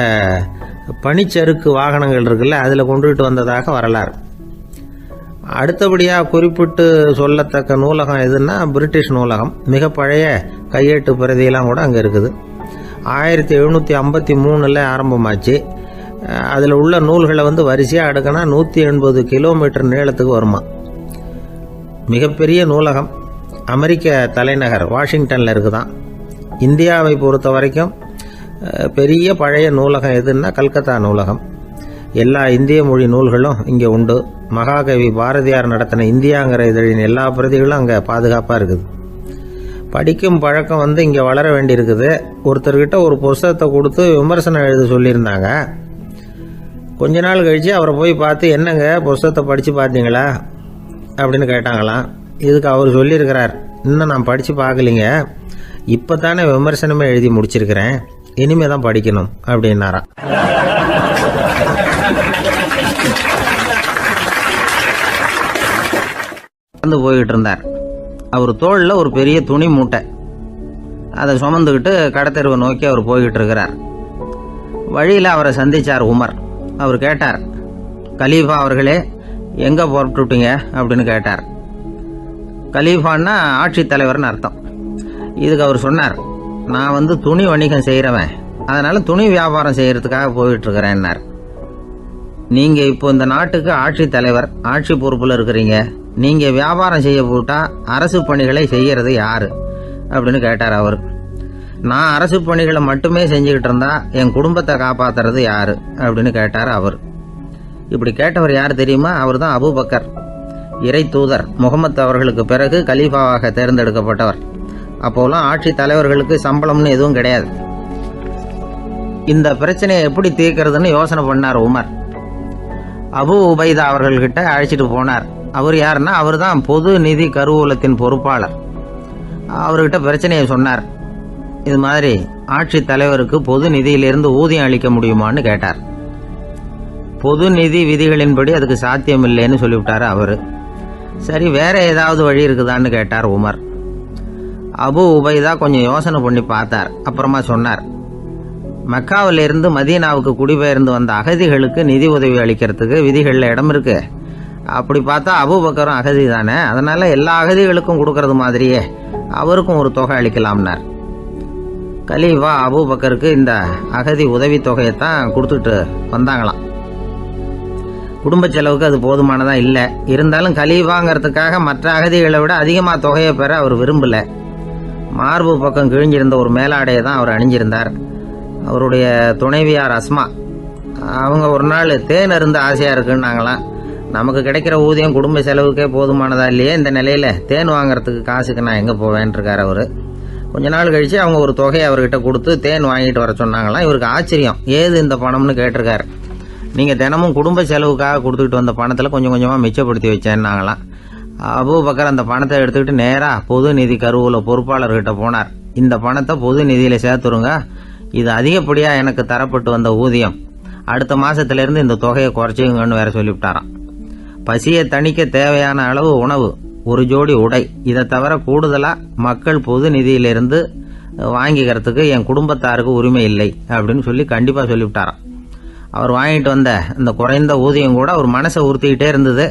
பனிச்சறுக்கு வாகனங்கள் இருக்குல்ல, அதில் கொண்டுகிட்டு வந்ததாக வரலாறு. அடுத்தபடியாக குறிப்பிட்டு சொல்லத்தக்க நூலகம் எதுன்னா பிரிட்டிஷ் நூலகம். மிக பழைய கையெட்டு பிரதியெல்லாம் கூட அங்கே இருக்குது. 1753 ஆரம்பமாச்சு. அதில் உள்ள நூல்களை வரிசையாக அடுக்கினா 180 கிலோமீட்டர் நீளத்துக்கு வருமா. மிகப்பெரிய நூலகம் அமெரிக்க தலைநகர் வாஷிங்டனில் இருக்குதான். இந்தியாவை பொறுத்த வரைக்கும் பெரிய பழைய நூலகம் எதுன்னா கல்கத்தா நூலகம். எல்லா இந்திய மொழி நூல்களும் இங்கே உண்டு. மகாகவி பாரதியார் நடத்தின இந்தியாங்கிற இதழின் எல்லா பிரதிகளும் அங்கே பாதுகாப்பாக இருக்குது. படிக்கும் பழக்கம் இங்கே வளர வேண்டியிருக்குது. ஒருத்தர்கிட்ட ஒரு புஸ்தகத்தை கொடுத்து விமர்சனம் எழுத சொல்லியிருந்தாங்க. கொஞ்ச நாள் கழித்து அவரை போய் பார்த்து, என்னங்க புஸ்தகத்தை படித்து பார்த்தீங்களா அப்படின்னு கேட்டாங்களாம். இதுக்கு அவர் சொல்லியிருக்கிறார், இன்னும் நான் படித்து பார்க்கலிங்க, இப்போ தானே விமர்சனமே எழுதி முடிச்சிருக்கிறேன், இனிமே தான் படிக்கணும் அப்படின்னாராம். போய்கிட்டு இருந்தார். அவர் தோளில் ஒரு பெரிய துணி மூட்டை, அதை சுமந்துக்கிட்டு கடத்தெருவை நோக்கி அவர் போய்கிட்டு இருக்கிறார். வழியில் அவரை சந்திச்சார் உமர். அவர் கேட்டார், கலீஃபா அவர்களே, எங்கே புறப்பட்டுட்டீங்க அப்படின்னு கேட்டார். கலீஃபான்னா ஆட்சித்தலைவர்னு அர்த்தம். இதுக்கு அவர் சொன்னார், நான் துணி வணிகம் செய்கிறவன், அதனால் துணி வியாபாரம் செய்கிறதுக்காக போயிட்டுருக்கிறேன்னார். நீங்கள் இப்போ இந்த நாட்டுக்கு ஆட்சித்தலைவர், ஆட்சி பொறுப்பில் இருக்கிறீங்க, நீங்கள் வியாபாரம் செய்ய போட்டால் அரசு பணிகளை செய்கிறது யார் அப்படின்னு கேட்டார் அவர். நான் அரசு பணிகளை மட்டுமே செஞ்சுக்கிட்டு இருந்தா என் குடும்பத்தை காப்பாற்றுறது யார் அப்படின்னு கேட்டார் அவர். இப்படி கேட்டவர் யார் தெரியுமா? அவர் தான் அபூபக்கர், இறை தூதர் முகமது அவர்களுக்கு பிறகு கலீஃபாவாக தேர்ந்தெடுக்கப்பட்டவர். அப்போலாம் ஆட்சி தலைவர்களுக்கு சம்பளம்னு எதுவும் கிடையாது. இந்த பிரச்சனையை எப்படி தீர்க்கிறதுன்னு யோசனை பண்ணார் உமர். அபு உபைதா அவர்கள்கிட்ட அழைச்சிட்டு போனார். அவர் யாருன்னா, அவர் தான் பொது நிதி கருவூலத்தின் பொறுப்பாளர். அவர்கிட்ட பிரச்சனையை சொன்னார். இது மாதிரி ஆட்சி தலைவருக்கு பொது நிதியிலிருந்து ஊதியம் அளிக்க முடியுமான்னு கேட்டார். பொது நிதி விதிகளின்படி அதுக்கு சாத்தியம் இல்லைன்னு சொல்லிவிட்டாரு அவரு. சரி, வேற ஏதாவது வழி இருக்குதான்னு கேட்டார் உமர். அபு உபைதா கொஞ்சம் யோசனை பண்ணி பார்த்தார். அப்புறமா சொன்னார், மக்காவிலிருந்து மதீனாவுக்கு குடிபெயர்ந்து வந்த அகதிகளுக்கு நிதி உதவி அளிக்கிறதுக்கு விதிகளில் இடம் இருக்கு. அப்படி பார்த்தா அபூபக்கரும் அகதி தானே, அதனால எல்லா அகதிகளுக்கும் கொடுக்கறது மாதிரியே அவருக்கும் ஒரு தொகை அளிக்கலாம்னார். கலீஃபா அபூபக்கருக்கு இந்த அகதி உதவி தொகையைத்தான் கொடுத்துட்டு வந்தாங்களாம். குடும்ப செலவுக்கு அது போதுமானதா இல்லை. இருந்தாலும் கலீஃபாங்கிறதுக்காக மற்ற அகதிகளை விட அதிகமாக தொகையை பெற அவர் விரும்பல. மார்பு பக்கம் கிழிஞ்சிருந்த ஒரு மேலாடையை தான் அவர் அணிஞ்சிருந்தார். அவருடைய துணைவியார் அஸ்மா, அவங்க ஒரு நாள் தேன் அருந்த ஆசையாக இருக்குன்னாங்களாம். நமக்கு கிடைக்கிற ஊதியம் குடும்ப செலவுக்கே போதுமானதா இல்லையே, இந்த நிலையில் தேன் வாங்கிறதுக்கு காசுக்கு நான் எங்கே போவேன்ருக்கார் அவர். கொஞ்ச நாள் கழித்து அவங்க ஒரு தொகையை அவர்கிட்ட கொடுத்து தேன் வாங்கிட்டு வர சொன்னாங்களாம். இவருக்கு ஆச்சரியம், ஏது இந்த பணம்னு கேட்டிருக்காரு. நீங்கள் தினமும் குடும்ப செலவுக்காக கொடுத்துக்கிட்டு வந்த பணத்தில் கொஞ்சம் கொஞ்சமாக மிச்சப்படுத்தி வச்சேன்னாங்களாம். அபூபக்கர் அந்த பணத்தை எடுத்துக்கிட்டு நேராக பொது நிதி கருவூல பொறுப்பாளர்கிட்ட போனார். இந்த பணத்தை பொது நிதியில் சேர்த்துருங்க, இது அதிகப்படியாக எனக்கு தரப்பட்டு வந்த ஊதியம், அடுத்த மாதத்துலேருந்து இந்த தொகையை குறைச்சிங்கன்னு வேற சொல்லிவிட்டாராம். பசியை தணிக்க தேவையான அளவு உணவு, ஒரு ஜோடி உடை, இதை தவிர கூடுதலாக மக்கள் பொது நிதியிலிருந்து வாங்கிக்கிறதுக்கு என் குடும்பத்தாருக்கு உரிமை இல்லை அப்படின்னு சொல்லி கண்டிப்பாக சொல்லிவிட்டாராம். அவர் வாங்கிட்டு வந்த இந்த குறைந்த ஊதியம் கூட அவர் மனசை உறுத்திக்கிட்டே இருந்தது.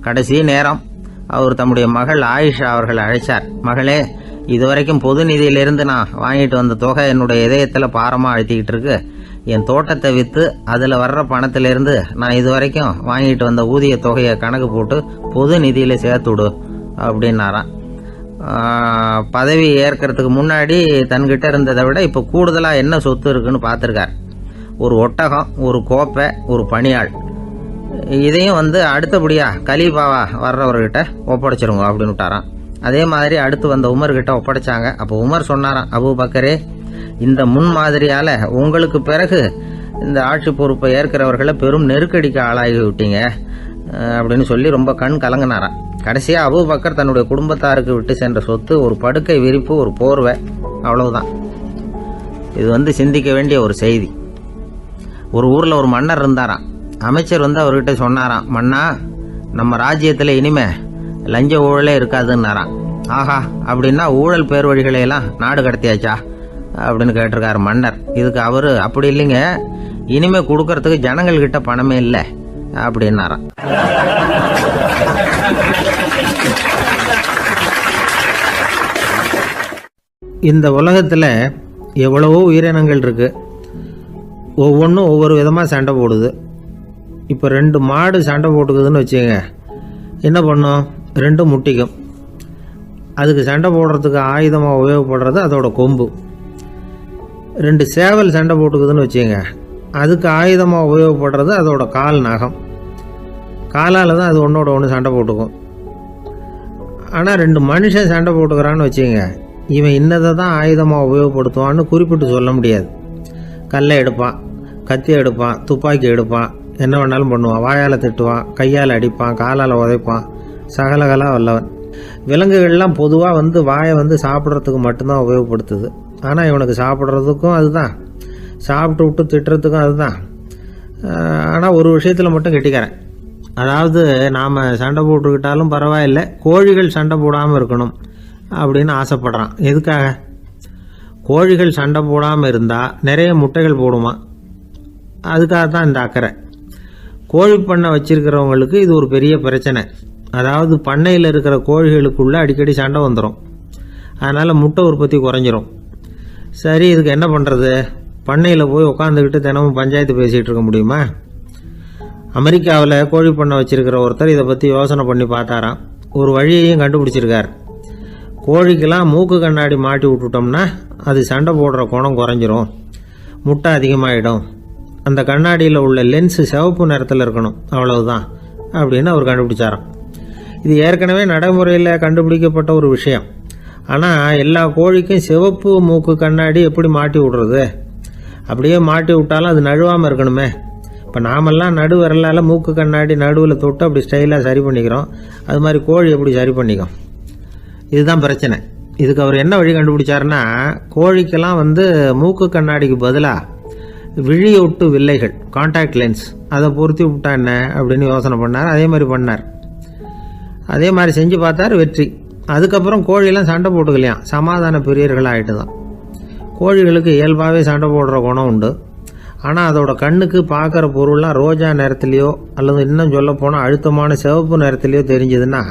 கடைசி நேரம் அவர் தம்முடைய மகள் ஆயிஷா அவர்களை அழைச்சார். மகளே, இதுவரைக்கும் பொது நிதியிலிருந்து நான் வாங்கிட்டு வந்த தொகை என்னுடைய இதயத்தில் பாரமாக அழுத்திக்கிட்டு இருக்கு. என் தோட்டத்தை விற்று அதில் வர்ற பணத்திலிருந்து நான் இதுவரைக்கும் வாங்கிட்டு வந்த ஊதிய தொகையை கணக்கு போட்டு பொது நிதியில் சேர்த்துடு அப்படின்னாராம். பதவி ஏற்கிறதுக்கு முன்னாடி தன்கிட்ட இருந்ததை விட இப்போ கூடுதலாக என்ன சொத்து இருக்குன்னு பார்த்துருக்கார். ஒரு ஒட்டகம், ஒரு கோப்பை, ஒரு பணியாள். இதையும் அடுத்தபடியாக கலீஃபாவா வர்றவர்கிட்ட ஒப்படைச்சிருங்க அப்படின்னு விட்டாராம். அதே மாதிரி அடுத்து வந்த உமர்கிட்ட ஒப்படைச்சாங்க. அப்போ உமர் சொன்னாராம், அபூபக்கரே, இந்த முன்மாதிரியால் உங்களுக்கு பிறகு இந்த ஆட்சி பொறுப்பை ஏற்கிறவர்களை பெரும் நெருக்கடிக்கு ஆளாகி விட்டீங்க அப்படின்னு சொல்லி ரொம்ப கண் கலங்கினாராம். கடைசியாக அபூபக்கர் தன்னுடைய குடும்பத்தாருக்கு விட்டு சென்ற சொத்து ஒரு படுக்கை விரிப்பு, ஒரு போர்வை, அவ்வளவுதான். இது சிந்திக்க வேண்டிய ஒரு செய்தி. ஒரு ஊரில் ஒரு மன்னர் இருந்தாராம். அமைச்சர் அவர்கிட்ட சொன்னாராம், மன்னா, நம்ம ராஜ்யத்தில் இனிமே லஞ்ச ஊழலே இருக்காதுன்னாராம். ஆஹா, அப்படின்னா ஊழல் பேர் வழிகளையெல்லாம் நாடு கடத்தியாச்சா அப்படின்னு கேட்டிருக்காரு மன்னர். இதுக்கு அவர், அப்படி இல்லைங்க, இனிமே கொடுக்கறதுக்கு ஜனங்கள்கிட்ட பணமே இல்லை, அப்படின்னாராம். இந்த உலகத்தில் எவ்வளவோ உயிரினங்கள் இருக்கு, ஒவ்வொன்றும் ஒவ்வொரு விதமாக சண்டை போடுது. இப்போ 2 மாடு சண்டை போட்டுக்குதுன்னு வச்சுக்கோங்க, என்ன பண்ணும்? 2 முட்டிக்கும். அதுக்கு சண்டை போடுறதுக்கு ஆயுதமாக உபயோகப்படுறது அதோட கொம்பு. 2 சேவல் சண்டை போட்டுக்குதுன்னு வச்சுக்கோங்க, அதுக்கு ஆயுதமாக உபயோகப்படுறது அதோட கால் நகம். காலால் தான் அது ஒன்றோட ஒன்று சண்டை போட்டுக்கும். ஆனால் 2 மனுஷன் சண்டை போட்டுக்கிறான்னு வச்சுக்கோங்க, இவன் இன்னதை தான் ஆயுதமாக உபயோகப்படுத்துவான்னு குறிப்பிட்டு சொல்ல முடியாது. கல்லை எடுப்பான், கத்தி எடுப்பான், துப்பாக்கி எடுப்பான், என்ன வேணாலும் பண்ணுவான். வாயால் திட்டுவான், கையால் அடிப்பான், காலால் உதைப்பான், சகலகலாக வல்லவன். விலங்குகள்லாம் பொதுவாக வாயை சாப்பிட்றதுக்கு மட்டும்தான் உபயோகப்படுத்துது. ஆனால் இவனுக்கு சாப்பிட்றதுக்கும் அதுதான், சாப்பிட்டு விட்டு திட்டுறதுக்கும் அதுதான். ஆனால் ஒரு விஷயத்தில் மட்டும் கெட்டிக்கிறேன். அதாவது நாம் சண்டை போட்டுக்கிட்டாலும் பரவாயில்லை, கோழிகள் சண்டை போடாமல் இருக்கணும் அப்படின்னு ஆசைப்படுறான். எதுக்காக? கோழிகள் சண்டை போடாமல் இருந்தால் நிறைய முட்டைகள் போடுமா, அதுக்காக தான் இந்த அக்கறை. கோழி பண்ணை வச்சிருக்கிறவங்களுக்கு இது ஒரு பெரிய பிரச்சனை. அதாவது பண்ணையில் இருக்கிற கோழிகளுக்குள்ளே அடிக்கடி சண்டை வந்துடும், அதனால் முட்டை உற்பத்தி குறைஞ்சிரும். சரி, இதுக்கு என்ன பண்ணுறது? பண்ணையில் போய் உட்காந்துக்கிட்டு தினமும் பஞ்சாயத்து பேசிகிட்டு இருக்க முடியுமா? அமெரிக்காவில் கோழி பண்ணை வச்சிருக்கிற ஒருத்தர் இதை பற்றி யோசனை பண்ணி பார்த்தாராம். ஒரு வழியையும் கண்டுபிடிச்சிருக்கார். கோழிக்கெல்லாம் மூக்கு கண்ணாடி மாட்டி விட்டுட்டோம்னா அது சண்டை போடுற குணம் குறைஞ்சிரும், முட்டை அதிகமாகிடும். அந்த கண்ணாடியில் உள்ள லென்ஸு சிவப்பு நிறத்தில் இருக்கணும், அவ்வளவுதான் அப்படின்னு அவர் கண்டுபிடிச்சாராம். இது ஏற்கனவே நடைமுறையில் கண்டுபிடிக்கப்பட்ட ஒரு விஷயம். ஆனால் எல்லா கோழிக்கும் சிவப்பு மூக்கு கண்ணாடி எப்படி மாட்டி விடுறது? அப்படியே மாட்டி விட்டாலும் அது நழுவாமல் இருக்கணுமே. இப்போ நாமெல்லாம் நடு விரலால் மூக்கு கண்ணாடி நடுவில் தொட்டு அப்படி ஸ்டைலாக சரி பண்ணிக்கிறோம், அது மாதிரி கோழி எப்படி சரி பண்ணிக்கும்? இதுதான் பிரச்சனை. இதுக்கு அவர் என்ன வழி கண்டுபிடிச்சாருன்னா, கோழிக்கெல்லாம் மூக்கு கண்ணாடிக்கு பதிலாக விழியொட்டு வில்லைகள், கான்டாக்ட் லென்ஸ், அதை பொருத்தி விட்டா என்ன அப்படின்னு யோசனை பண்ணார். அதே மாதிரி பண்ணார். அதே மாதிரி செஞ்சு பார்த்தார், வெற்றி. அதுக்கப்புறம் கோழியெல்லாம் சண்டை போட்டுக்கலையாம், சமாதான பிரியர்கள் ஆகிட்டு தான். கோழிகளுக்கு இயல்பாகவே சண்டை போடுற குணம் உண்டு. ஆனால் அதோட கண்ணுக்கு பார்க்குற பொருள்லாம் ரோஜா நிறத்துலையோ அல்லது இன்னும் சொல்ல போனால் அழுத்தமான சிவப்பு நிறத்துலையோ தெரிஞ்சதுன்னா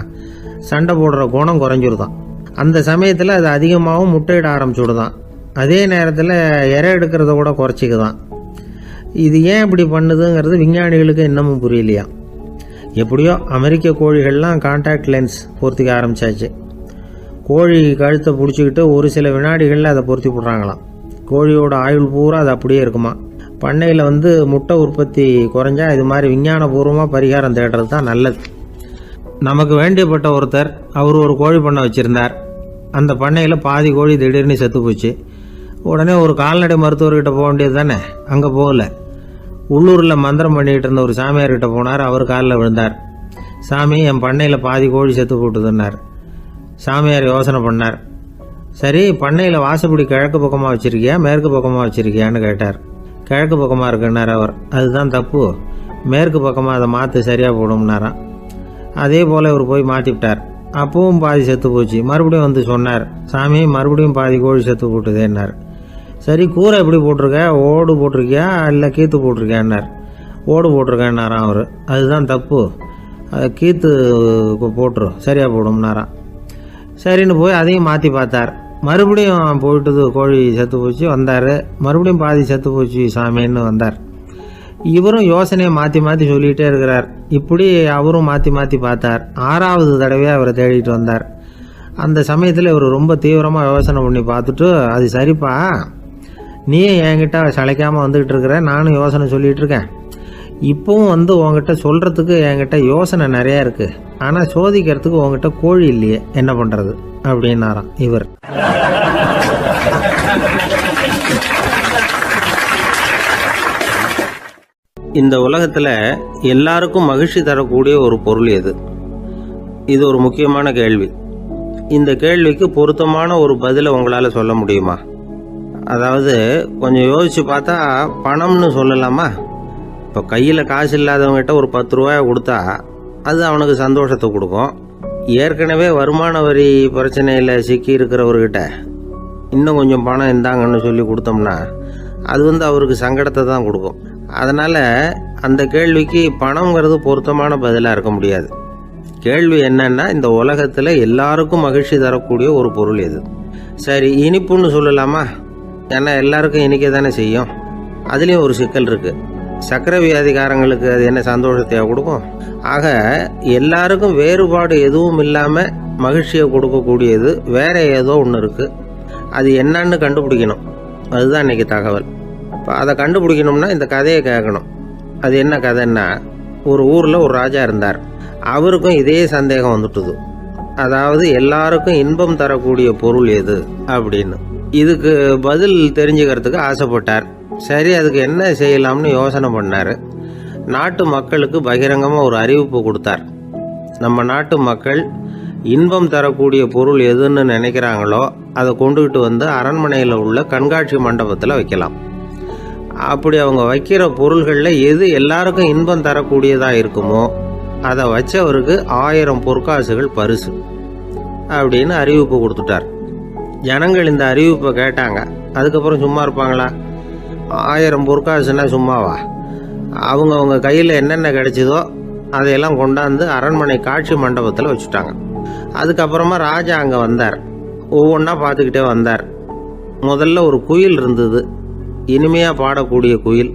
சண்டை போடுற குணம் குறைஞ்சிருதான். அந்த சமயத்தில் அது அதிகமாகவும் முட்டையிட ஆரம்பிச்சுடுதான். அதே நேரத்தில் இறை எடுக்கிறத கூட குறைச்சிக்குதான். இது ஏன் இப்படி பண்ணுதுங்கிறது விஞ்ஞானிகளுக்கு இன்னமும் புரியலையா. எப்படியோ அமெரிக்க கோழிகள்லாம் கான்டாக்ட் லென்ஸ் பொருத்திக்க ஆரம்பித்தாச்சு. கோழி கழுத்தை பிடிச்சிக்கிட்டு ஒரு சில வினாடிகளில் அதை பொருத்தி போடுறாங்களாம். கோழியோட ஆயுள் பூரா அது அப்படியே இருக்குமா. பண்ணையில் முட்டை உற்பத்தி குறைஞ்சா இது மாதிரி விஞ்ஞானபூர்வமாக பரிகாரம் தேடுறது தான் நல்லது. நமக்கு வேண்டியப்பட்ட ஒருத்தர், அவர் ஒரு கோழி பண்ணை வச்சுருந்தார். அந்த பண்ணையில் பாதி கோழி திடீர்னு செத்து போச்சு. உடனே ஒரு கால்நடை மருத்துவர்கிட்ட போக வேண்டியது தானே, அங்கே போகல. உள்ளூரில் மந்திரம் பண்ணிகிட்டு இருந்த ஒரு சாமியார்கிட்ட போனார். அவர் காலில் விழுந்தார். சாமி, என் பண்ணையில் பாதி கோழி செத்து போட்டுதுன்னார். சாமியார் யோசனை பண்ணார். சரி, பண்ணையில் வாசப்படி கிழக்கு பக்கமாக வச்சுருக்கியா மேற்கு பக்கமாக வச்சுருக்கியான்னு கேட்டார். கிழக்கு பக்கமாக இருக்குன்னார் அவர். அதுதான் தப்பு, மேற்கு பக்கமாக அதை மாற்று சரியாக போடும்னாராம். அதே போல் இவர் போய் மாற்றிவிட்டார். அப்பவும் பாதி செத்து போச்சு. மறுபடியும் சொன்னார், சாமி மறுபடியும் பாதி கோழி செத்து போட்டுதேன்னார். சரி, கூரை எப்படி போட்டிருக்க, ஓடு போட்டிருக்கியா இல்லை கீத்து போட்டிருக்கியான்னார். ஓடு போட்டிருக்கேன்னாராம் அவர். அதுதான் தப்பு, அதை கீத்து போட்டுரு சரியாக போடும்னாராம். சரின்னு போய் அதையும் மாற்றி பார்த்தார். மறுபடியும் போயிட்டது, கோழி செத்து போச்சு. வந்தார், மறுபடியும் பாதி செத்து போச்சு சாமின்னு வந்தார். இவரும் யோசனையை மாற்றி மாற்றி சொல்லிகிட்டே இருக்கிறார். இப்படி அவரும் மாற்றி மாற்றி பார்த்தார். 6வது தடவையாக அவரை தேடிட்டு வந்தார். அந்த சமயத்தில் இவர் ரொம்ப தீவிரமாக யோசனை பண்ணி பார்த்துட்டு, அது சரிப்பா, நீயும் என்கிட்ட சளைக்காமல் வந்துக்கிட்டு இருக்கிற, நானும் யோசனை சொல்லிகிட்டு இருக்கேன். இப்போவும் உங்ககிட்ட சொல்கிறதுக்கு என்கிட்ட யோசனை நிறையா இருக்குது, ஆனால் சோதிக்கிறதுக்கு உங்ககிட்ட கோழி இல்லையே, என்ன பண்ணுறது அப்படின்னாராம் இவர். இந்த உலகத்தில் எல்லாருக்கும் மகிழ்ச்சி தரக்கூடிய ஒரு பொருள் எது? இது ஒரு முக்கியமான கேள்வி. இந்த கேள்விக்கு பொருத்தமான ஒரு பதிலை உங்களால் சொல்ல முடியுமா? அதாவது கொஞ்சம் யோசித்து பார்த்தா பணம்னு சொல்லலாமா? இப்போ கையில் காசு இல்லாதவங்ககிட்ட ஒரு 10 ரூபாயை கொடுத்தா அது அவனுக்கு சந்தோஷத்தை கொடுக்கும். ஏற்கனவே வருமான வரி பிரச்சனையில் சிக்கி இருக்கிறவர்கிட்ட இன்னும் கொஞ்சம் பணம் இருந்தாங்கன்னு சொல்லி கொடுத்தோம்னா அது அவருக்கு சங்கடத்தை தான் கொடுக்கும். அதனால் அந்த கேள்விக்கு பணங்கிறது பொருத்தமான பதிலாக இருக்க முடியாது. கேள்வி என்னன்னா, இந்த உலகத்தில் எல்லாருக்கும் மகிழ்ச்சி தரக்கூடிய ஒரு பொருள் எது? சரி, இனிப்புன்னு சொல்லலாமா? ஏன்னா எல்லாருக்கும் இனிக்க தானே செய்யும். அதுலேயும் ஒரு சிக்கல் இருக்குது. சர்க்கரை வியாதிக்காரங்களுக்கு அது என்ன சந்தோஷத்தையாக கொடுக்கும்? ஆக எல்லாருக்கும் வேறுபாடு எதுவும் இல்லாமல் மகிழ்ச்சியை கொடுக்கக்கூடியது வேற ஏதோ ஒன்று இருக்குது. அது என்னன்னு கண்டுபிடிக்கணும். அதுதான் இன்றைக்கி தகவல். இப்போ அதை கண்டுபிடிக்கணும்னா இந்த கதையை கேட்கணும். அது என்ன கதைன்னா, ஒரு ஊரில் ஒரு ராஜா இருந்தார். அவருக்கும் இதே சந்தேகம் வந்துட்டுது. அதாவது எல்லாருக்கும் இன்பம் தரக்கூடிய பொருள் எது அப்படின்னு. இதுக்கு பதில் தெரிஞ்சுக்கிறதுக்கு ஆசைப்பட்டார். சரி, அதுக்கு என்ன செய்யலாம்னு யோசனை பண்ணார். நாட்டு மக்களுக்கு பகிரங்கமாக ஒரு அறிவிப்பு கொடுத்தார். நம்ம நாட்டு மக்கள் இன்பம் தரக்கூடிய பொருள் எதுன்னு நினைக்கிறாங்களோ அதை கொண்டுகிட்டு வந்து அரண்மனையில் உள்ள கண்காட்சி மண்டபத்தில் வைக்கலாம். அப்படி அவங்க வைக்கிற பொருள்களில் எது எல்லாருக்கும் இன்பம் தரக்கூடியதாக இருக்குமோ அதை வச்சவருக்கு 1000 பொற்காசுகள் பரிசு அப்படின்னு அறிவிப்பு கொடுத்துட்டார். ஜனங்கள் இந்த அறிவிப்பை கேட்டாங்க. அதுக்கப்புறம் சும்மா இருப்பாங்களா? 1000 பொற்காசுன்னா சும்மாவா? அவங்க கையில் என்னென்ன கிடைச்சதோ அதையெல்லாம் கொண்டாந்து அரண்மனை காட்சி மண்டபத்தில் வச்சுட்டாங்க. அதுக்கப்புறமா ராஜா அங்கே வந்தார். ஒவ்வொன்றா பார்த்துக்கிட்டே வந்தார். முதல்ல ஒரு குயில் இருந்தது, இனிமையாக பாடக்கூடிய குயில்.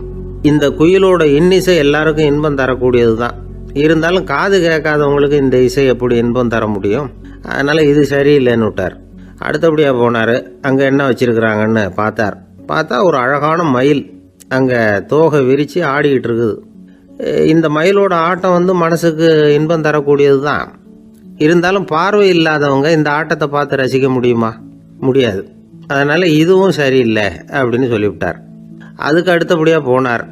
இந்த குயிலோட இன்னிசை எல்லாருக்கும் இன்பம் தரக்கூடியது தான். இருந்தாலும் காது கேட்காதவங்களுக்கு இந்த இசை எப்படி இன்பம் தர முடியும்? அதனால் இது சரியில்லைன்னு விட்டார். அடுத்தபடியாக போனார். அங்கே என்ன வச்சுருக்குறாங்கன்னு பார்த்தா ஒரு அழகான மயில் அங்கே தோகை விரித்து ஆடிக்கிட்டு இருக்குது. இந்த மயிலோட ஆட்டம் மனசுக்கு இன்பம் தரக்கூடியது தான். இருந்தாலும் பார்வை இல்லாதவங்க இந்த ஆட்டத்தை பார்த்து ரசிக்க முடியுமா? முடியாது. அதனால் இதுவும் சரியில்லை அப்படின்னு சொல்லிவிட்டார். அதுக்கு அடுத்தபடியாக போனார்.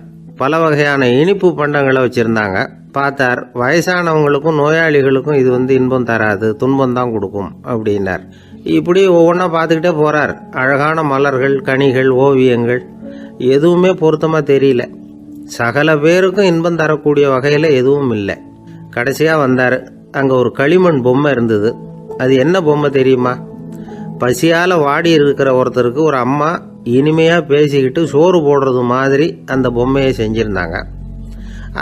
பல வகையான இனிப்பு பண்டங்களை வச்சுருந்தாங்க. பார்த்தார், வயசானவங்களுக்கும் நோயாளிகளுக்கும் இது இன்பம் தராது, துன்பம் தான் கொடுக்கும் அப்படின்னார். இப்படி ஒவ்வொன்றா பார்த்துக்கிட்டே போகிறார். அழகான மலர்கள், கனிகள், ஓவியங்கள் எதுவுமே பொருத்தமாக தெரியல. சகல பேருக்கும் இன்பம் தரக்கூடிய வகையில் எதுவும் இல்லை. கடைசியாக வந்தார். அங்கே ஒரு களிமண் பொம்மை இருந்தது. அது என்ன பொம்மை தெரியுமா? பசியால் வாடி இருக்கிற ஒருத்தருக்கு ஒரு அம்மா இனிமையாக பேசிக்கிட்டு சோறு போடுறது மாதிரி அந்த பொம்மையை செஞ்சுருந்தாங்க.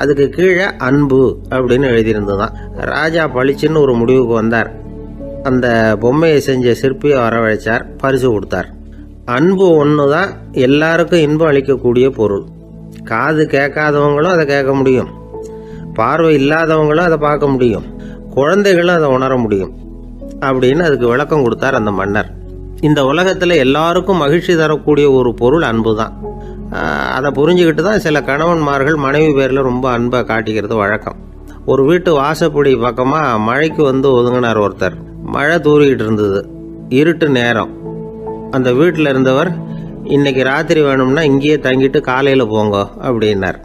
அதுக்கு கீழே அன்பு அப்படின்னு எழுதியிருந்ததுதான். ராஜா பளிச்சுன்னு ஒரு முடிவுக்கு வந்தார். அந்த பொம்மையை செஞ்ச சிற்பியை வரவழைச்சார், பரிசு கொடுத்தார். அன்பு ஒன்று தான் எல்லாருக்கும் இன்பம் அளிக்கக்கூடிய பொருள். காது கேட்காதவங்களும் அதை கேட்க முடியும், பார்வை இல்லாதவங்களும் அதை பார்க்க முடியும், குழந்தைகளும் அதை உணர முடியும் அப்படின்னு அதுக்கு விளக்கம் கொடுத்தார் அந்த மன்னர். இந்த உலகத்தில் எல்லாருக்கும் மகிழ்ச்சி தரக்கூடிய ஒரு பொருள் அன்பு தான். அதை புரிஞ்சுக்கிட்டு தான் சில கணவன்மார்கள் மனைவி பேரில் ரொம்ப அன்பை காட்டிக்கிறது வழக்கம். ஒரு வீட்டு வாசப்படி பக்கமாக மழைக்கு ஒதுங்கினார் ஒருத்தர். மழை தூரிக்கிட்டு இருந்தது, இருட்டு நேரம். அந்த வீட்டில் இருந்தவர், இன்னைக்கு ராத்திரி வேணும்னா இங்கேயே தங்கிட்டு காலையில் போங்க அப்படின்னார்.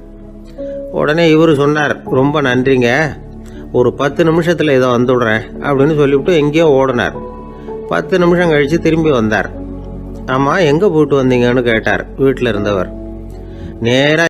உடனே இவர் சொன்னார், ரொம்ப நன்றிங்க, ஒரு 10 நிமிஷத்தில் இதை வந்துவிடுறேன் அப்படின்னு சொல்லிவிட்டு எங்கேயோ ஓடினார். 10 நிமிஷம் கழித்து திரும்பி வந்தார். ஆமாம், எங்கே போயிட்டு வந்தீங்கன்னு கேட்டார் வீட்டில் இருந்தவர். நேராக